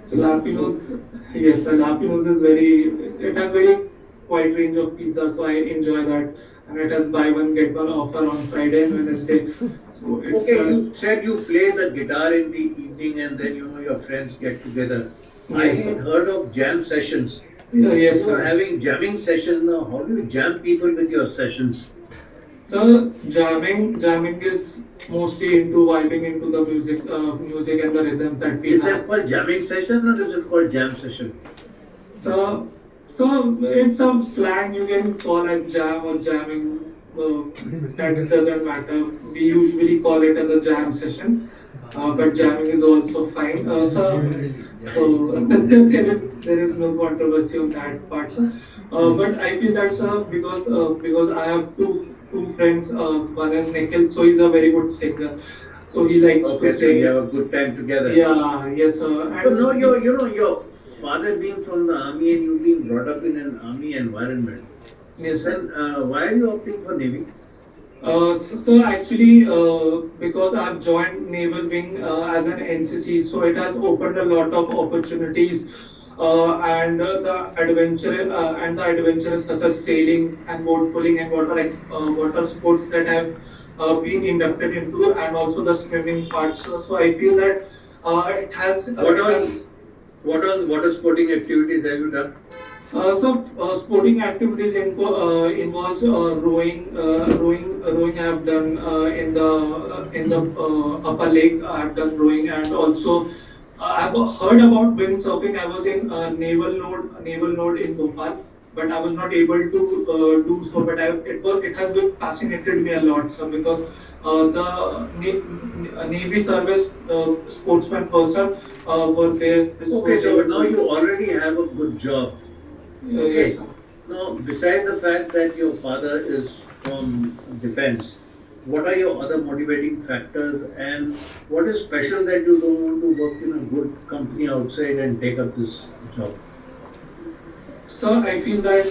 So Lapinos, yes, Lapinos is very. It has very wide range of pizza, so I enjoy that. And it has buy one get one offer on Friday and Wednesday. So it's Okay, you said you play the guitar in the evening and then your friends get together. I yes, had sir. heard of jam sessions. Yes, You are sir. having jamming sessions now. How do you jam people with your sessions? So jamming is mostly into vibing into the music and the rhythm that we Is that have. called jamming session or is it called jam session? So, so it's a slang you can call as jam or jamming. That doesn't matter. We usually call it as a jam session, but jamming is also fine. So there is no controversy on that part. So, but I feel that because I have two friends. One is Nikhil, so he's a very good singer. So he likes to Okay, so you sing. have a good time together. Yeah, yes, sir. So no, And your father being from the army and you being brought up in an army environment. yes, sir. Then why are you opting for navy? So actually, because I've joined Naval Wing as an NCC, so it has opened a lot of opportunities, and the adventures such as sailing and boat pulling and water sports that have been inducted into, and also the swimming part. So I feel that What it all has. water sporting activities have you done? Sporting activities involves rowing. I have done in the upper lake. I have done rowing, and also I've heard about windsurfing. I was in naval node in Bhopal, but I was not able to do so. But it has been fascinated me a lot, sir, because the Navy service sportsman person work there. Okay, so now you already have a good job. Okay. Yes, sir. Now, besides the fact that your father is from defense, what are your other motivating factors, and what is special that you don't want to work in a good company outside and take up this job? So I feel that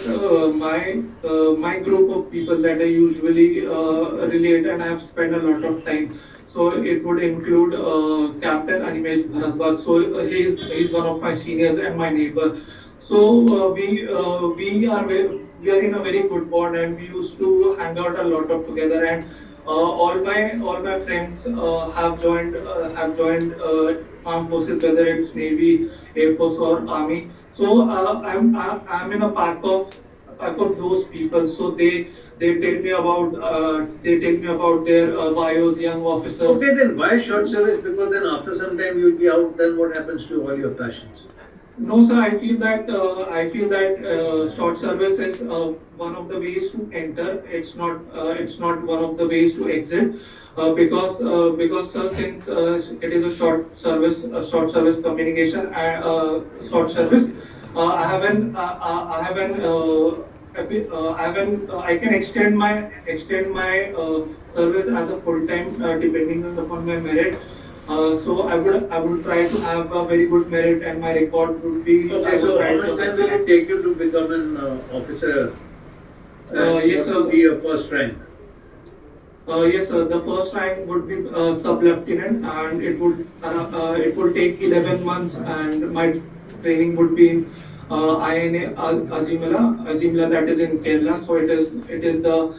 my group of people that I usually relate and I have spent a lot of time. So it would include Captain Animesh Bharadwaj. So he's one of my seniors and my neighbor. So we are in a very good bond and we used to hang out a lot of together and all my friends have joined armed forces, whether it's Navy, Air Force or Army. So I'm in a pack of those people. So they tell me about their bios, young officers. Okay, then why short service? Because then after some time you'll be out, then what happens to all your passions? No, sir. I feel that short service is one of the ways to enter. It's not one of the ways to exit. Because sir, since it is a short service communication, short service, I can extend my service as a full time depending upon my merit. So I would try to have a very good merit and my record would be. Okay, so how much time will it take you to become an officer? Yes, You have sir. to be your first rank. Yes, sir. The first rank would be sub-lieutenant, and it would take 11 months, and my training would be in INA Azimla, that is in Kerala. So it is the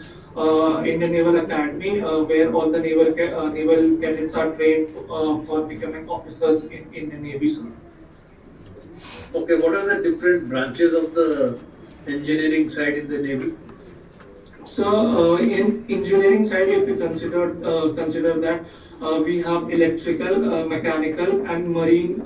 Indian Naval Academy where all the naval cadets are trained for becoming officers in the Navy, sir. Okay, what are the different branches of the engineering side in the Navy? So in engineering side, if you consider that we have electrical, mechanical, and marine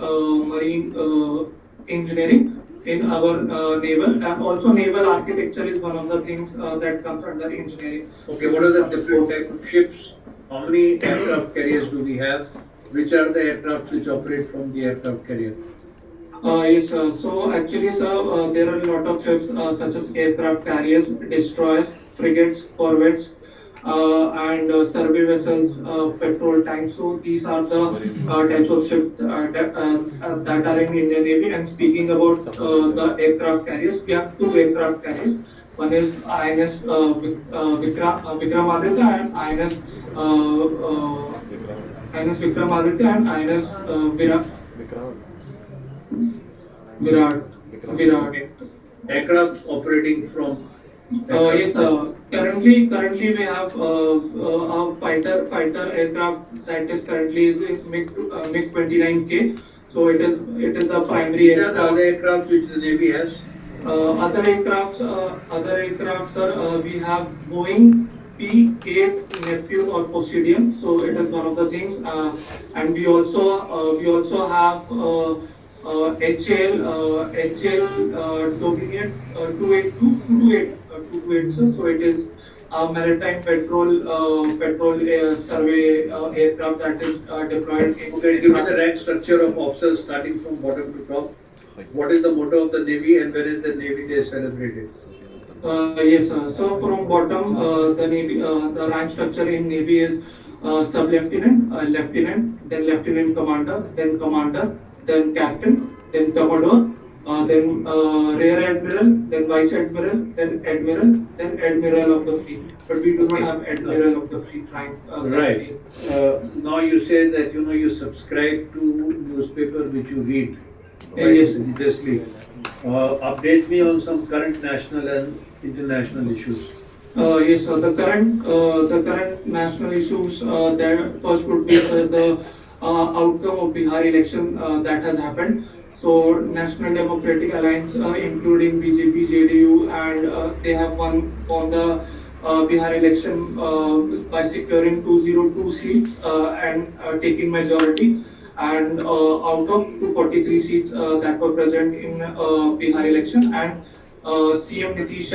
engineering in our naval, and also naval architecture is one of the things that comes under engineering. Okay, what are the different type of ships? How many aircraft carriers do we have? Which are the aircraft which operate from the aircraft carrier? Yes, sir. So actually, sir, there are a lot of ships such as aircraft carriers, destroyers, frigates, corvettes, and survey vessels, patrol tanks. So these are the types of ships that are in Indian Navy. And speaking about the aircraft carriers, we have two aircraft carriers. One is INS Vikramaditya and INS Vikramaditya and INS Virat. Okay. Aircrafts operating from Yes, currently we have a fighter aircraft that is currently is in MiG 29K. So it is the primary Which are the other aircraft. aircraft which the Navy has? Other aircrafts, sir, we have Boeing P-8 Neptune or Poseidon. So it is one of the things, and we also have HL Dominion 228, sir. So it is a maritime patrol survey aircraft that is deployed in. Okay, give me the rank structure of officers starting from bottom to top. What is the motto of the Navy and where is the Navy Day celebrated? Yes, sir. So from bottom, the rank structure in Navy is sub-lieutenant, lieutenant, then lieutenant commander, then captain, then commodore, then rear admiral, then vice admiral, then admiral of the fleet. But we do not have admiral of the fleet rank. Right. Now you say that you subscribe to newspaper which you read. Right? Yes. Religiously. Update me on some current national and international issues. Yes, sir. The current national issues that first would be the outcome of Bihar election that has happened. So National Democratic Alliance, including BJP, JDU, and they have won on the Bihar election by securing 202 seats and taking majority. And out of 243 seats that were present in Bihar election, and CM Nitish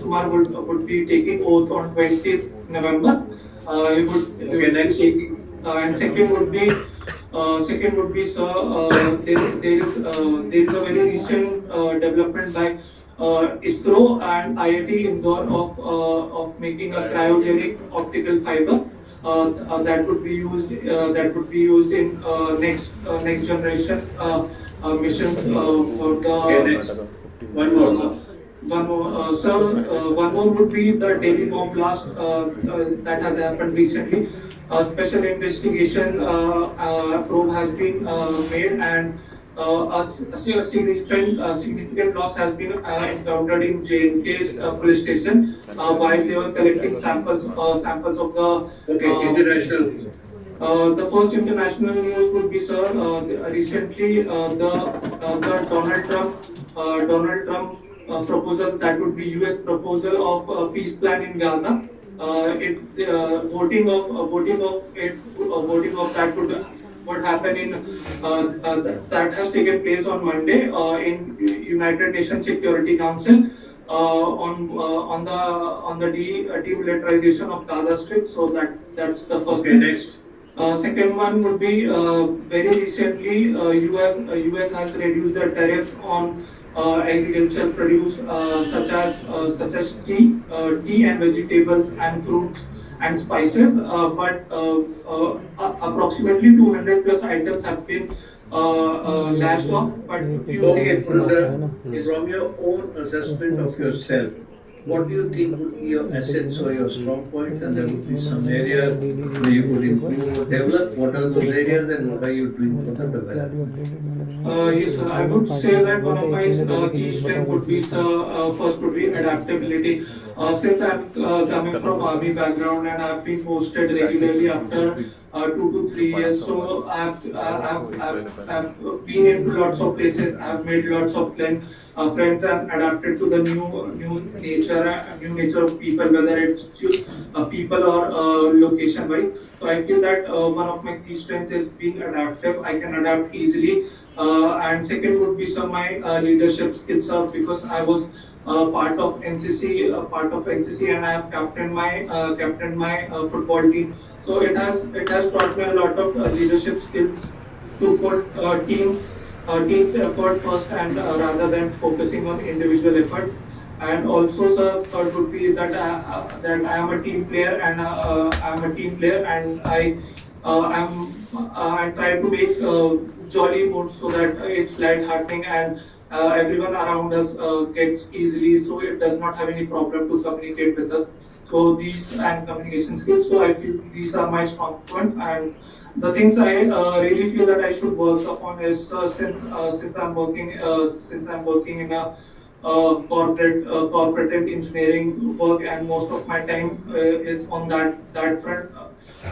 Kumar would be taking oath on 20th November. He would Okay, next. be taking, and second would be Second would be, sir, there is a very recent development by ISRO and IIT Indore of making a cryogenic optical fiber that would be used in next generation missions for the. Okay, next. One more. One more, sir. One more would be the Delhi bomb blast that has happened recently. A special investigation probe has been made, and significant loss has been encountered in JNK's police station while they were collecting samples of the. Okay, international. The first international news would be, sir, recently the Donald Trump proposal, that would be US proposal of a peace plan in Gaza. Voting of that would happen in that has taken place on Monday in United Nations Security Council on the demilitarization of Gaza Strip. So that's the first Okay, thing. next. Second one would be very recently US has reduced the tariff on agricultural produce such as tea and vegetables and fruits and spices, but approximately 200 plus items have been lashed off. But few Okay, things, from your own assessment of yourself, what do you think would be your assets or your strong points, and there would be some areas where you could improve or develop? What are those areas, and what are you doing for the development? Yes, sir. I would say that one of my key strengths would be, first would be adaptability. Since I'm coming from army background and I've been posted regularly after 2 to 3 years, so I've been into lots of places. I've made lots of friends and adapted to the new nature of people, whether it's people or location wise. So I feel that one of my key strengths is being adaptive. I can adapt easily. And second would be some my leadership skills, because I was part of NCC, and I have captained my football team. So it has taught me a lot of leadership skills to put team's effort first, and rather than focusing on individual effort. And also, sir, third would be that I am a team player, and I try to make jolly mood so that it's light-heartening, and everyone around us gets easily, so it does not have any problem to communicate with us. So these and communication skills. So I feel these are my strong points, and the things I really feel that I should work upon is, since I'm working in a corporate and engineering work, and most of my time is on that front.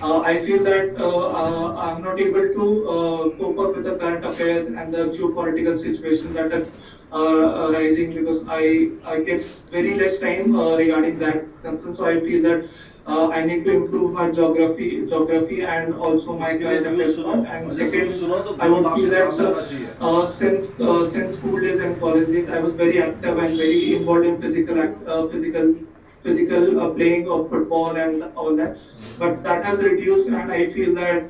I feel that I'm not able to cope up with the current affairs and the geopolitical situation that are rising, because I get very less time regarding that concern. So I feel that I need to improve my geography and also my current affairs part. And second, I would feel that, since school days and college days, I was very active and very involved in physical playing of football and all that. But that has reduced, and I feel that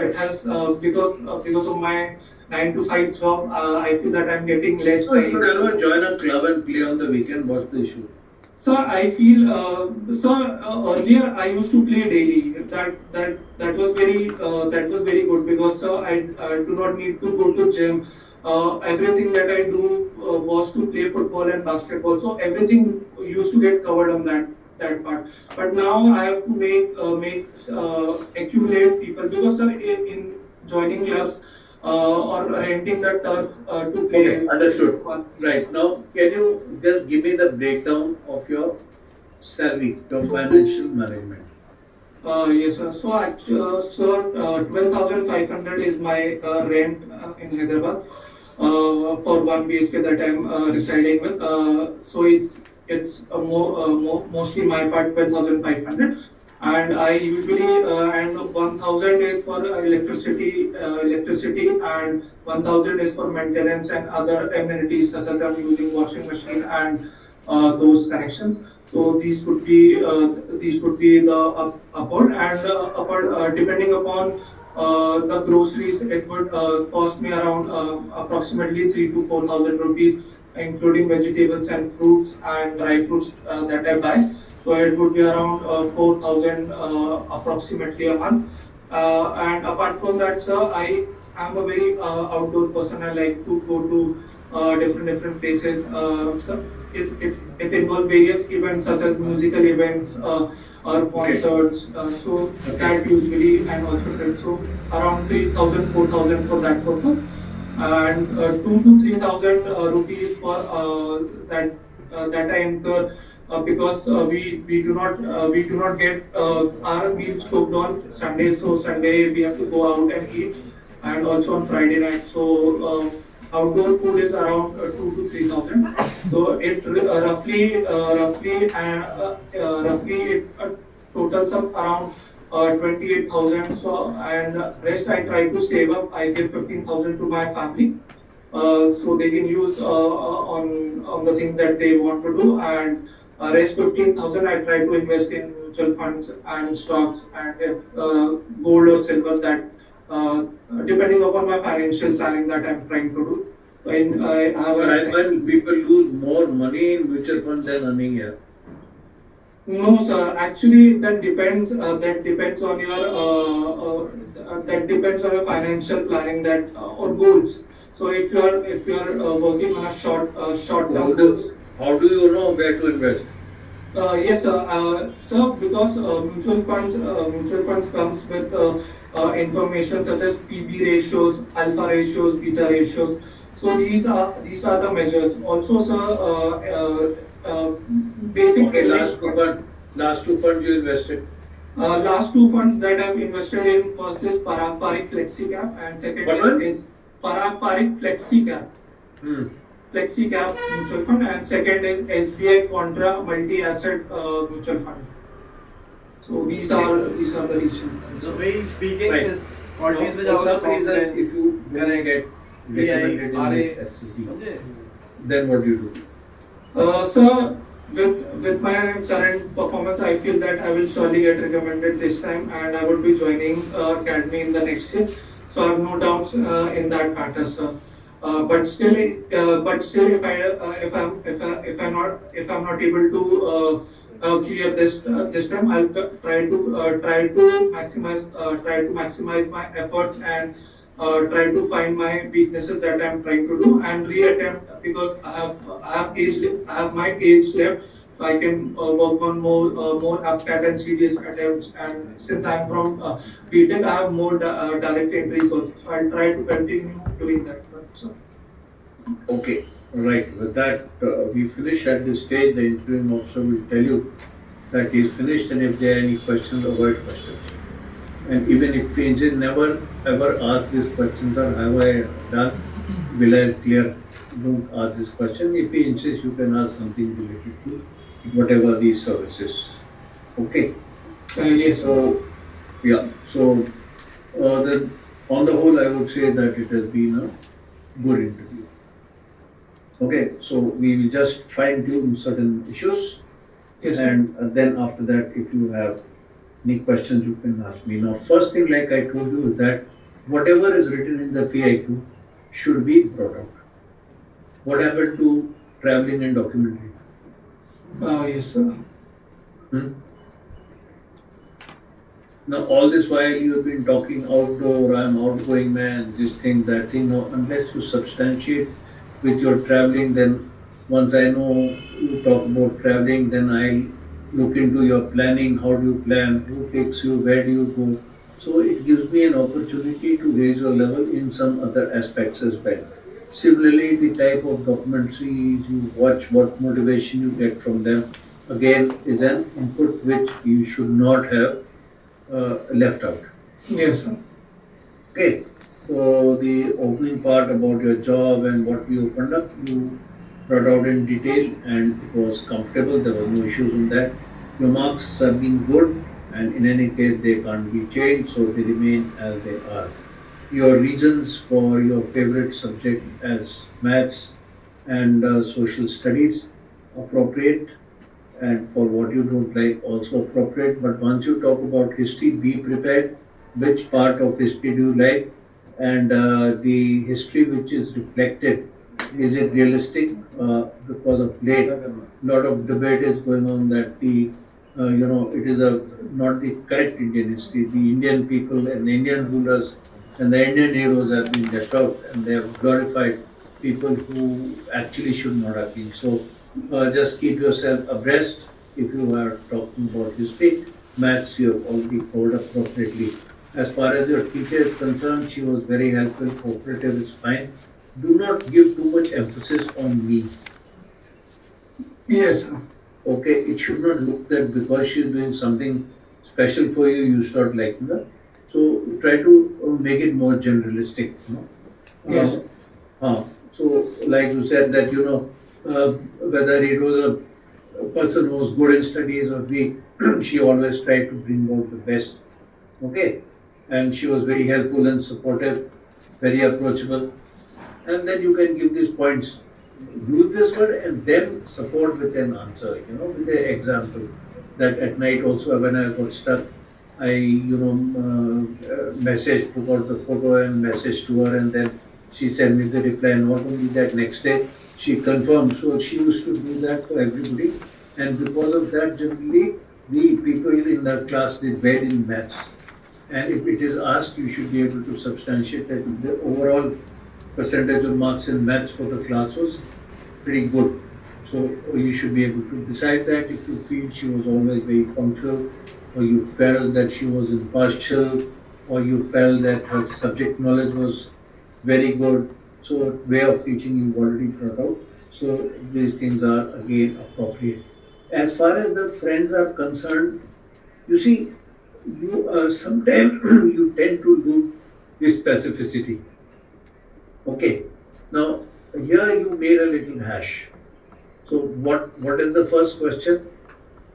it has because of my 9 to 5 job. I feel that I'm getting less So you time. could ever join a club and play on the weekend. What's the issue? So I feel, earlier I used to play daily. That was very good, because I do not need to go to gym. Everything that I do was to play football and basketball. So everything used to get covered on that part. But now I have to accumulate people, because, sir, in joining clubs or renting the turf to play. Okay, understood. Right, now can you just give me the breakdown of your salary, your financial management? Yes, sir. So, 12,500 is my rent in Hyderabad for 1 BHK that I'm residing with. So it's mostly my part, 12,500, and I usually and 1,000 is for electricity, and 1,000 is for maintenance and other amenities, such as I'm using washing machine and those connections. So these would be the upward, and upward, depending upon the groceries, it would cost me around approximately 3 to 4 thousand rupees, including vegetables and fruits and dry fruits that I buy. So it would be around 4,000 approximately a month. And apart from that, sir, I am a very outdoor person. I like to go to different places. So it involves various events such as musical events or concerts. So that usually and also trips. So around 3,000, 4,000 for that purpose, and 2 to 3,000 rupees for that I incur because we do not get our meals cooked on Sunday. So Sunday we have to go out and eat, and also on Friday night. So outdoor food is around 2 to 3,000. So it roughly it totals up around 28,000. So and rest I try to save up. I give 15,000 to my family, so they can use on the things that they want to do, and rest 15,000 I try to invest in mutual funds and stocks, and if gold or silver, that depending upon my financial planning that I'm trying to do. When I have But I a find people lose more money in mutual fund than earning here. No, sir. Actually, that depends. That depends on your that depends on your financial planning that or goals. So if you are working on a short How term do, goals, how do you know where to invest? yes, sir. Sir, because mutual funds comes with information such as PB ratios, alpha ratios, beta ratios. So these are the measures. Also, sir, basic Okay, index funds. last two funds you invested. Last two funds that I've invested in, first is Parak Flexi Cap, and second What one? is Parak Flexi Cap. Hmm. Flexi Cap mutual fund, and second is SBI Contra Multi Asset Mutual Fund. So these are the recent funds. The way he's speaking Right. is qualities में For जाओगे some reason, confidence, if you don't get recommended in RA, this SCB, समझे? then what do you do? Sir, with my current performance, I feel that I will surely get recommended this time, and I would be joining academy in the next year. So I have no doubts in that matter, sir. But still, if I'm not able to clear this time, I'll try to maximize my efforts, and try to find my weaknesses that I'm trying to do and reattempt, because I have my age left, so I can work on more AFCAT and CDS attempts. And since I'm from BTech, I have more direct entries also, so I'll try to continue doing that. So, Okay, right. With that, we finish at this stage. The interviewing officer will tell you that he's finished, and if there are any questions, avoid questions. And even if he never ever ask these questions, or have I done, will I clear? Don't ask this question. If he insists, you can ask something related to whatever these services. Okay. yes, sir. So yeah. So then on the whole, I would say that it has been a good interview. Okay. So we will just fine tune certain issues, Yes, sir. and then after that, if you have any questions, you can ask me. Now, first thing, like I told you, is that whatever is written in the PIQ should be brought out. What happened to traveling and documentary? Yes, sir. Hmm? Now, all this while you have been talking outdoor, I'm outgoing man, this thing, that thing. Now, unless you substantiate with your traveling, then once I know you talk about traveling, then I'll look into your planning. How do you plan? Who takes you? Where do you go? So it gives me an opportunity to raise your level in some other aspects as well. Similarly, the type of documentaries you watch, what motivation you get from them, again, is an input which you should not have left out. Yes, sir. Okay, so the opening part about your job and what we opened up, you brought out in detail, and it was comfortable. There were no issues in that. Your marks have been good, and in any case, they can't be changed, so they remain as they are. Your reasons for your favorite subject as maths and social studies, appropriate, and for what you don't like, also appropriate. But once you talk about history, be prepared which part of history do you like, and the history which is reflected, is it realistic? Because of late, lot of debate is going on that it is not the correct Indian history. The Indian people and the Indian rulers and the Indian heroes have been left out, and they have glorified people who actually should not have been. So just keep yourself abreast. If you are talking about history, maths you have already covered appropriately. As far as your teacher is concerned, she was very helpful, cooperative is fine. Do not give too much emphasis on me. Yes, sir. Okay, it should not look that because she is doing something special for you, you start liking her. So try to make it more generalistic. Yes. So like you said that whether it was a person who was good in studies or weak, she always tried to bring out the best. Okay, and she was very helpful and supportive, very approachable, and then you can give these points. Use this word and then support with an answer, with an example. That at night also when I got stuck, I, took out the photo and messaged to her, and then she sent me the reply. Not only that, next day she confirmed. So she used to do that for everybody, and because of that, generally the people in the class did well in maths. And if it is asked, you should be able to substantiate that the overall percentage of marks in maths for the class was pretty good. So you should be able to decide that. If you feel she was always very punctual, or you felt that she was impartial, or you felt that her subject knowledge was very good. So way of teaching you already brought out. So these things are again appropriate. As far as the friends are concerned, you see, you sometimes you tend to lose this specificity. Okay. Now here you made a little hash. So what is the first question?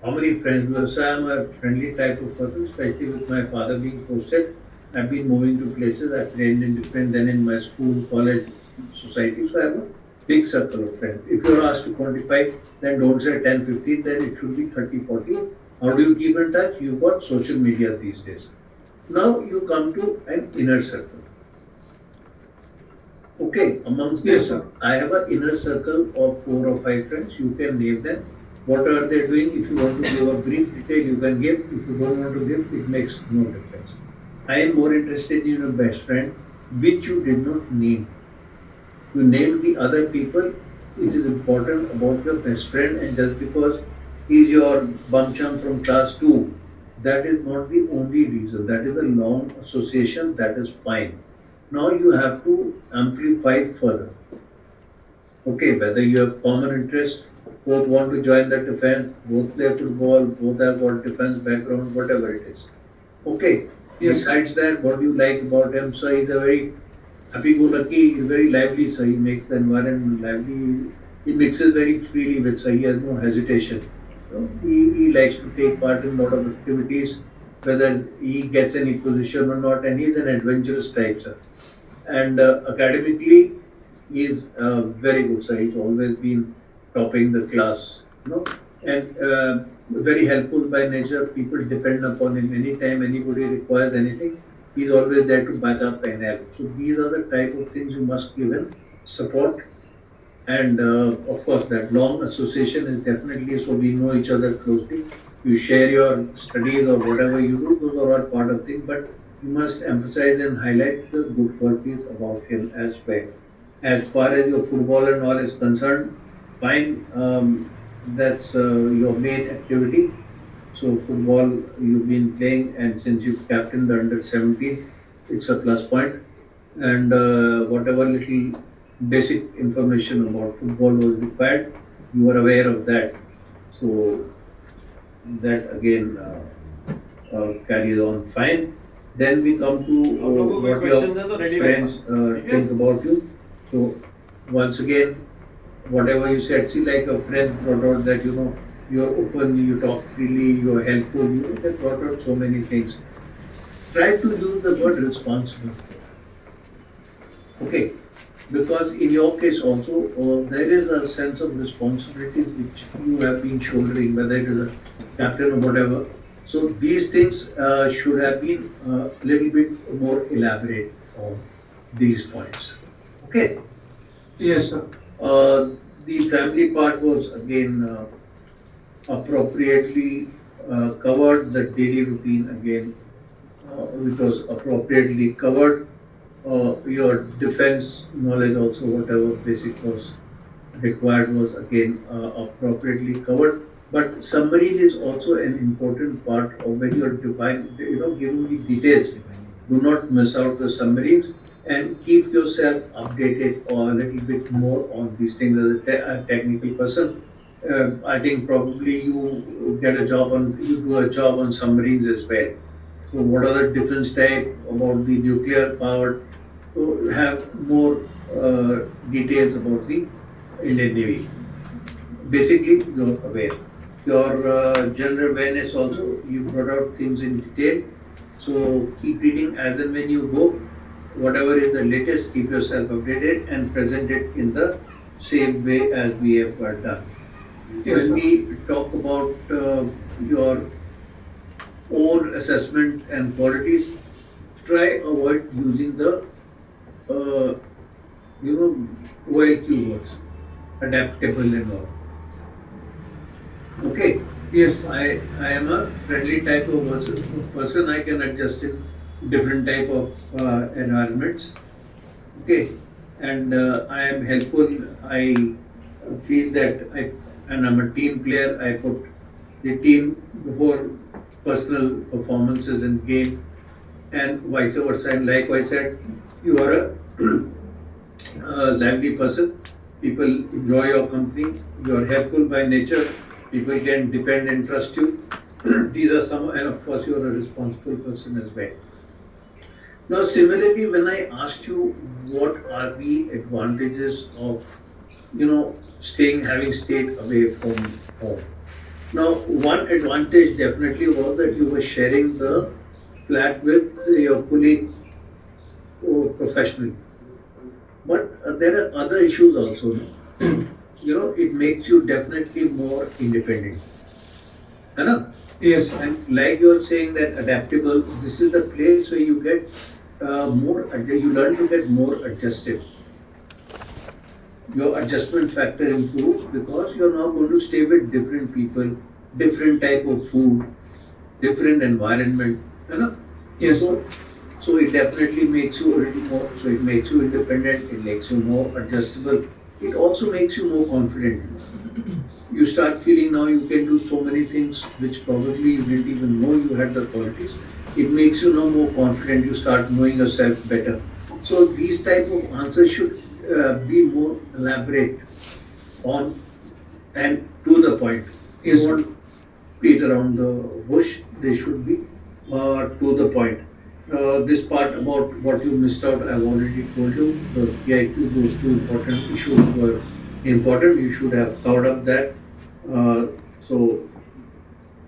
How many friends do you have? So I am a friendly type of person, especially with my father being posted. I've been moving to places. I've trained in different, then in my school, college, society. So I have a big circle of friends. If you're asked to quantify, then don't say 10, 15, then it should be 30, 40. How do you keep in touch? You've got social media these days. Now you come to an inner circle. Okay, amongst Yes, this, sir. I have an inner circle of 4 or 5 friends. You can name them. What are they doing? If you want to give a brief detail, you can give. If you don't want to give, it makes no difference. I am more interested in your best friend, which you did not name. You named the other people. It is important about your best friend, and just because he is your bum chum from class 2, that is not the only reason. That is a long association. That is fine. Now you have to amplify further. Okay, whether you have common interest, both want to join the defense, both play football, both have got defense background, whatever it is. Okay. Yes. Besides that, what do you like about him? So he's a very happy-go-lucky, he's very lively, so he makes the environment lively. He mixes very freely with, so he has no hesitation. So he likes to take part in a lot of activities, whether he gets any position or not, and he's an adventurous type, sir. And academically, he's very good, sir. He's always been topping the class, and very helpful by nature. People depend upon him anytime anybody requires anything. He's always there to back up and help. So these are the type of things you must give him support. And of course, that long association is definitely so we know each other closely. You share your studies or whatever you do, those are all part of things, but you must emphasize and highlight the good qualities about him as well. As far as your football and all is concerned, fine, that's your main activity. So football you've been playing, and since you've captained the under 17, it's a plus point. And whatever little basic information about football was required, you were aware of that. So that again carries on fine. Then we come to आप लोगों को कोई what questions है तो your ready friends रखना, ठीक है? think about you. So once again, whatever you said, see, like a friend brought out that you're open, you talk freely, you're helpful. They brought out so many things. Try to use the word responsible. Okay, because in your case also there is a sense of responsibility which you have been shouldering, whether it is a captain or whatever. So these things should have been a little bit more elaborate on these points. Okay. Yes, sir. The family part was again appropriately covered. The daily routine again, it was appropriately covered. Your defense knowledge also, whatever basic was required, was again appropriately covered. But summary is also an important part of when you are giving the details. Do not miss out the summaries and keep yourself updated or a little bit more on these things as a technical person. I think probably you do a job on submarines as well. So what are the defense type about the nuclear power? To have more details about the Indian Navy. Basically, you're aware. Your general awareness also, you brought out things in detail. So keep reading as and when you go. Whatever is the latest, keep yourself updated and present it in the same way as we have done. Yes, When sir. we talk about your own assessment and qualities, try avoid using the uh, OLQ words, adaptable and all. Okay, Yes, sir. I am a friendly type of person. I can adjust in different type of environments. Okay, and I am helpful. I feel that and I'm a team player. I put the team before personal performances in game, and vice versa. And like I said, you are a, a lively person. People enjoy your company. You are helpful by nature. People can depend and trust you. These are some, and of course, you are a responsible person as well. Now, similarly, when I asked you what are the advantages of, having stayed away from home. Now, one advantage definitely was that you were sharing the flat with your colleague or professional. But there are other issues also. No? Mm. It makes you definitely more independent. है ना? Yes, sir. And like you're saying that adaptable, this is the place where you get you learn to get more adjustive. Your adjustment factor improves because you're now going to stay with different people, different type of food, different environment. है ना? Yes, So, sir. so it definitely makes you a little more, so it makes you independent, it makes you more adjustable, it also makes you more confident. You start feeling now you can do so many things which probably you didn't even know you had the qualities. It makes you now more confident, you start knowing yourself better. So these type of answers should be more elaborate on and to the point. Yes, Don't beat around the bush, they should be to the point. This part about what you missed out, I've already told you. The PIQ, those two important issues were important. You should have covered up that.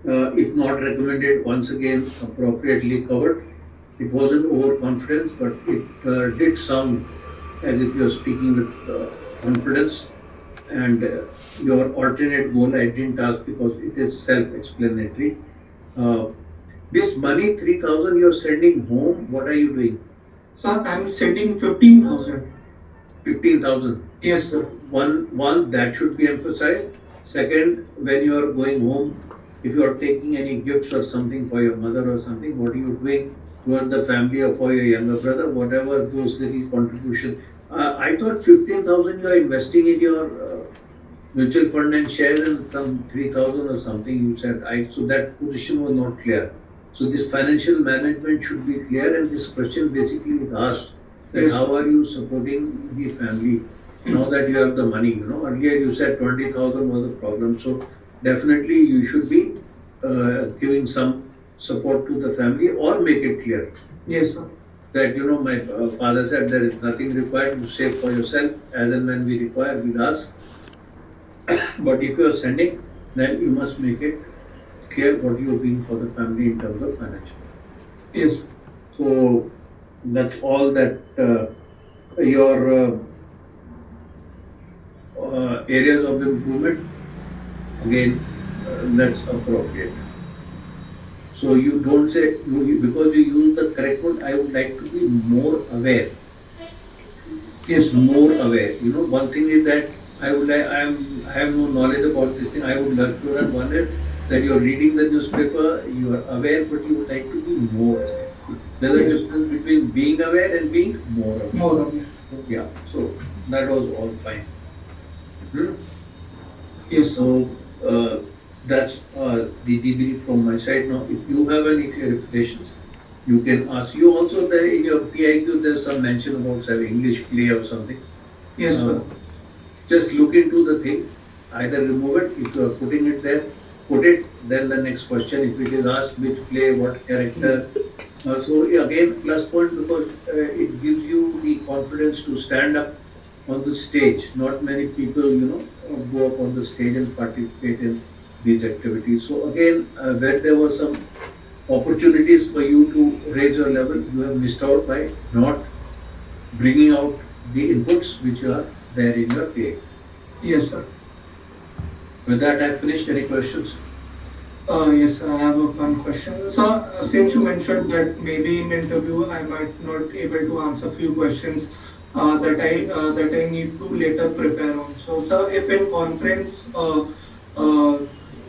If not recommended, once again appropriately covered. It wasn't overconfidence, but it did sound as if you are speaking with confidence. And your alternate goal, I didn't ask because it is self-explanatory. This money, 3,000 you're sending home, what are you doing? Sir, I'm sending 15,000. 15,000. Yes, sir. One that should be emphasized. Second, when you are going home, if you are taking any gifts or something for your mother or something, what are you doing toward the family or for your younger brother? Whatever those little contribution. I thought 15,000 you are investing in your mutual fund and shares, and some 3,000 or something you said. So that position was not clear. So this financial management should be clear, and this question basically is asked that Yes. how are you supporting the family now that you have the money? Earlier you said 20,000 was the problem, so definitely you should be giving some support to the family or make it clear Yes, sir. that my father said there is nothing required, you save for yourself as and when we require, we'll ask. But if you are sending, then you must make it clear what you are doing for the family in terms of financial. Yes. So that's all that your areas of improvement, again, that's appropriate. So you don't say, because you use the correct word, I would like to be more aware. Yes, sir. More aware. You know, one thing is that I would like, I have no knowledge about this thing. I would like to learn. One is that you're reading the newspaper, you are aware, but you would like to be more aware. There's a Yes. difference between being aware and being more aware. More of it. Yeah, so that was all fine. Hmm? Yes, sir. So that's the debrief from my side. Now, if you have any clarifications, you can ask. You also there in your PIQ there's some mention about some English play or something. Yes, sir. Just look into the thing. Either remove it if you are putting it there. Put it. Then the next question, if it is asked which play, what character. So again, plus point because it gives you the confidence to stand up on the stage. Not many people, go up on the stage and participate in these activities. So again, where there were some opportunities for you to raise your level, you have missed out by not bringing out the inputs which are there in your PA. Yes, sir. With that, I finished. Any questions? Yes, sir. I have one question. So, since you mentioned that maybe in interview I might not able to answer few questions that I need to later prepare on. So, sir, if in conference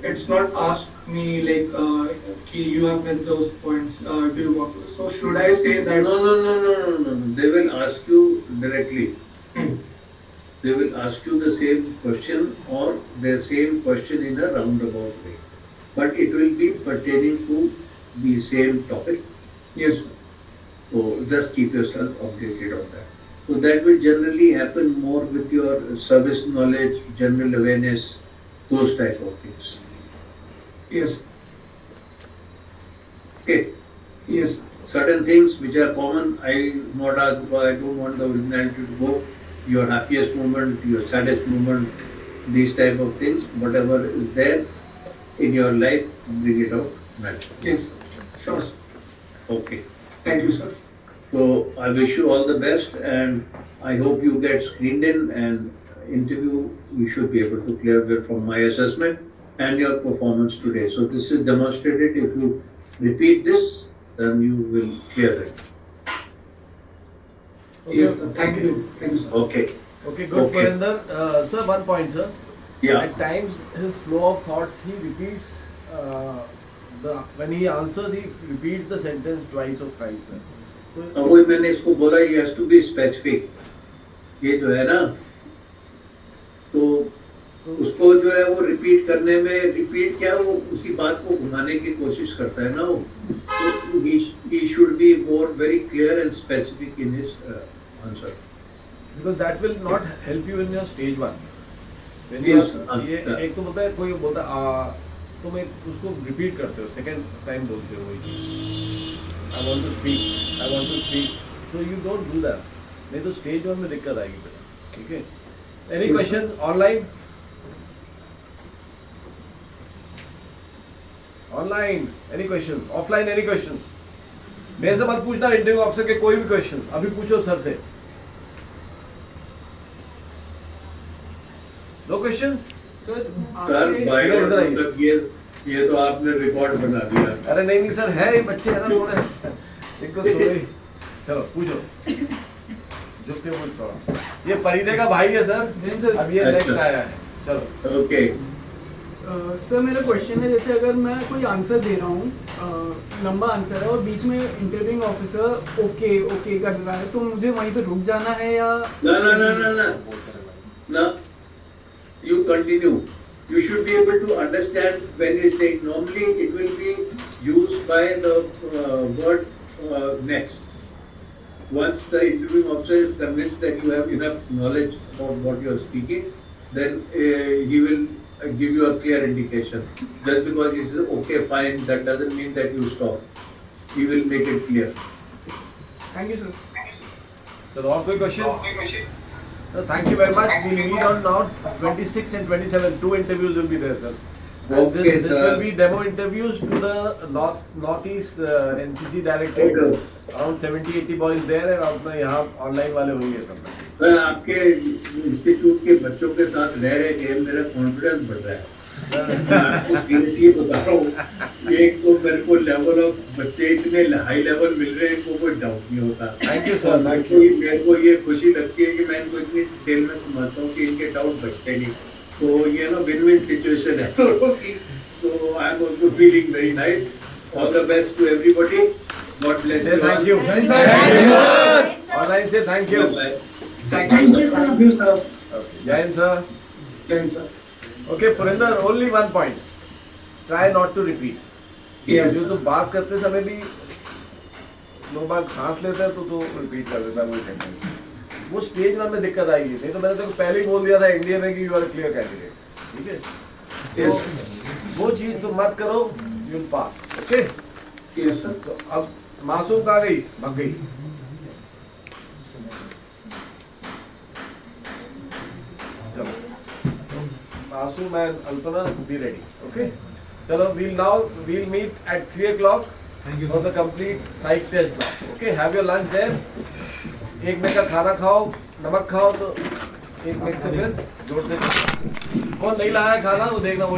it's not asked me like ki you have missed those points, do you want to? So, should I say that? No. They will ask you directly. Hmm. They will ask you the same question or the same question in a roundabout way. But it will be pertaining to the same topic. Yes, sir. So just keep yourself updated on that. So that will generally happen more with your service knowledge, general awareness, those type of things. Yes. Okay. Yes. Certain things which are common, I don't want the originality to go. Your happiest moment, your saddest moment, these type of things, whatever is there in your life, bring it out well. Yes. Sure, sir. Okay. Thank you, sir. So I wish you all the best and I hope you get screened in and interview you should be able to clear well from my assessment and your performance today. So this is demonstrated. If you repeat this, then you will clear it. Yes, sir. Thank you. Thank you, sir. Okay. Okay, good, Okay. Parinder. Sir, one point, sir. Yeah. At times, his flow of thoughts, he repeats when he answers, he repeats the sentence twice or thrice, sir. So, वही मैंने इसको बोला he has to be specific. ये जो है ना तो उसको जो है वो रिपीट करने में रिपीट क्या वो उसी बात को घुमाने की कोशिश करता है ना वो तो he should be more very clear and specific in his answer. because that will not help you in your stage one. When Yes, you sir. are, ये एक तो बोलता है कोई बोलता है तुम एक उसको रिपीट करते हो सेकंड टाइम बोलते हो वही I want to speak so you don't do that. नहीं तो स्टेज वन में दिक्कत आएगी फिर. ठीक है. Any Yes, question online? Online, any question? Offline, any question? मेरे से मत पूछना इंटरव्यू ऑफिसर के कोई भी क्वेश्चन अभी पूछो सर से. No question? सर भाई इधर आइए. मतलब ये तो आपने रिकॉर्ड बना दिया. अरे नहीं सर है ये बच्चे है ना थोड़े इनको सोए. चलो पूछो जो क्यों पूछ थोड़ा. ये परिदे का भाई है सर. अब ये नेक्स्ट आया है. चलो. ओके. सर मेरा क्वेश्चन है जैसे अगर मैं कोई आंसर दे रहा हूँ लंबा आंसर है और बीच में इंटरव्यूइंग ऑफिसर ओके कर रहा है तो मुझे वहीं पे रुक जाना है या ना you continue. You should be able to understand when you say normally it will be used by the word next. Once the interviewing officer is convinced that you have enough knowledge about what you are speaking, then he will give you a clear indication. Just because he says okay fine, that doesn't mean that you stop. He will make it clear. Thank you sir. चलो और कोई question? Thank you very much. We'll meet on now 26 and 27. 2 interviews will be there, sir. And Okay, this sir. will be demo interviews to the northeast NCC directorate. Okay. Around 70-80 boys there and अपना यहाँ online वाले होंगे सब. मैं आपके institute के बच्चों के साथ रह रहे के मेरा कॉन्फिडेंस बढ़ रहा है. आपको सीरियसली बता रहा हूँ, एक तो मेरे को लेवल ऑफ बच्चे इतने हाई लेवल मिल रहे हैं, इनको कोई डाउट नहीं होता। Thank you, sir. मेरे को ये खुशी लगती है कि मैं इनको इतनी डिटेल में समझता हूँ कि इनके डाउट बचते नहीं, तो ये ना विन विन सिचुएशन है दोनों की। So I am also feeling very nice. All the best to everybody, god bless Say you. thank you. Online say thank you. Thank you, sir. Okay. Jain sir. Thank you, sir. Okay, Purinder, only one point. Try not to repeat. Yes. जो तो बात करते समय भी लोग बाग सांस लेते हैं तो रिपीट कर देता है वही सेंटेंस, वो स्टेज में दिक्कत आएगी। नहीं तो मैंने तो पहले ही बोल दिया था इंडिया में कि यू आर क्लियर कैंडिडेट, ठीक है? Yes. वो चीज तो मत करो, you will pass. Okay, Yes, sir. तो अब मासूम कहाँ गई? भाग गई। चलो मासूम and Alpana be ready. Okay, चलो we'll meet at 3 o'clock for the complete psych test now. Okay, have your lunch there. एक मिनट का खाना खाओ, नमक खाओ, तो एक मिनट से फिर जोड़ते। कौन नहीं लाया खाना वो देखना, वो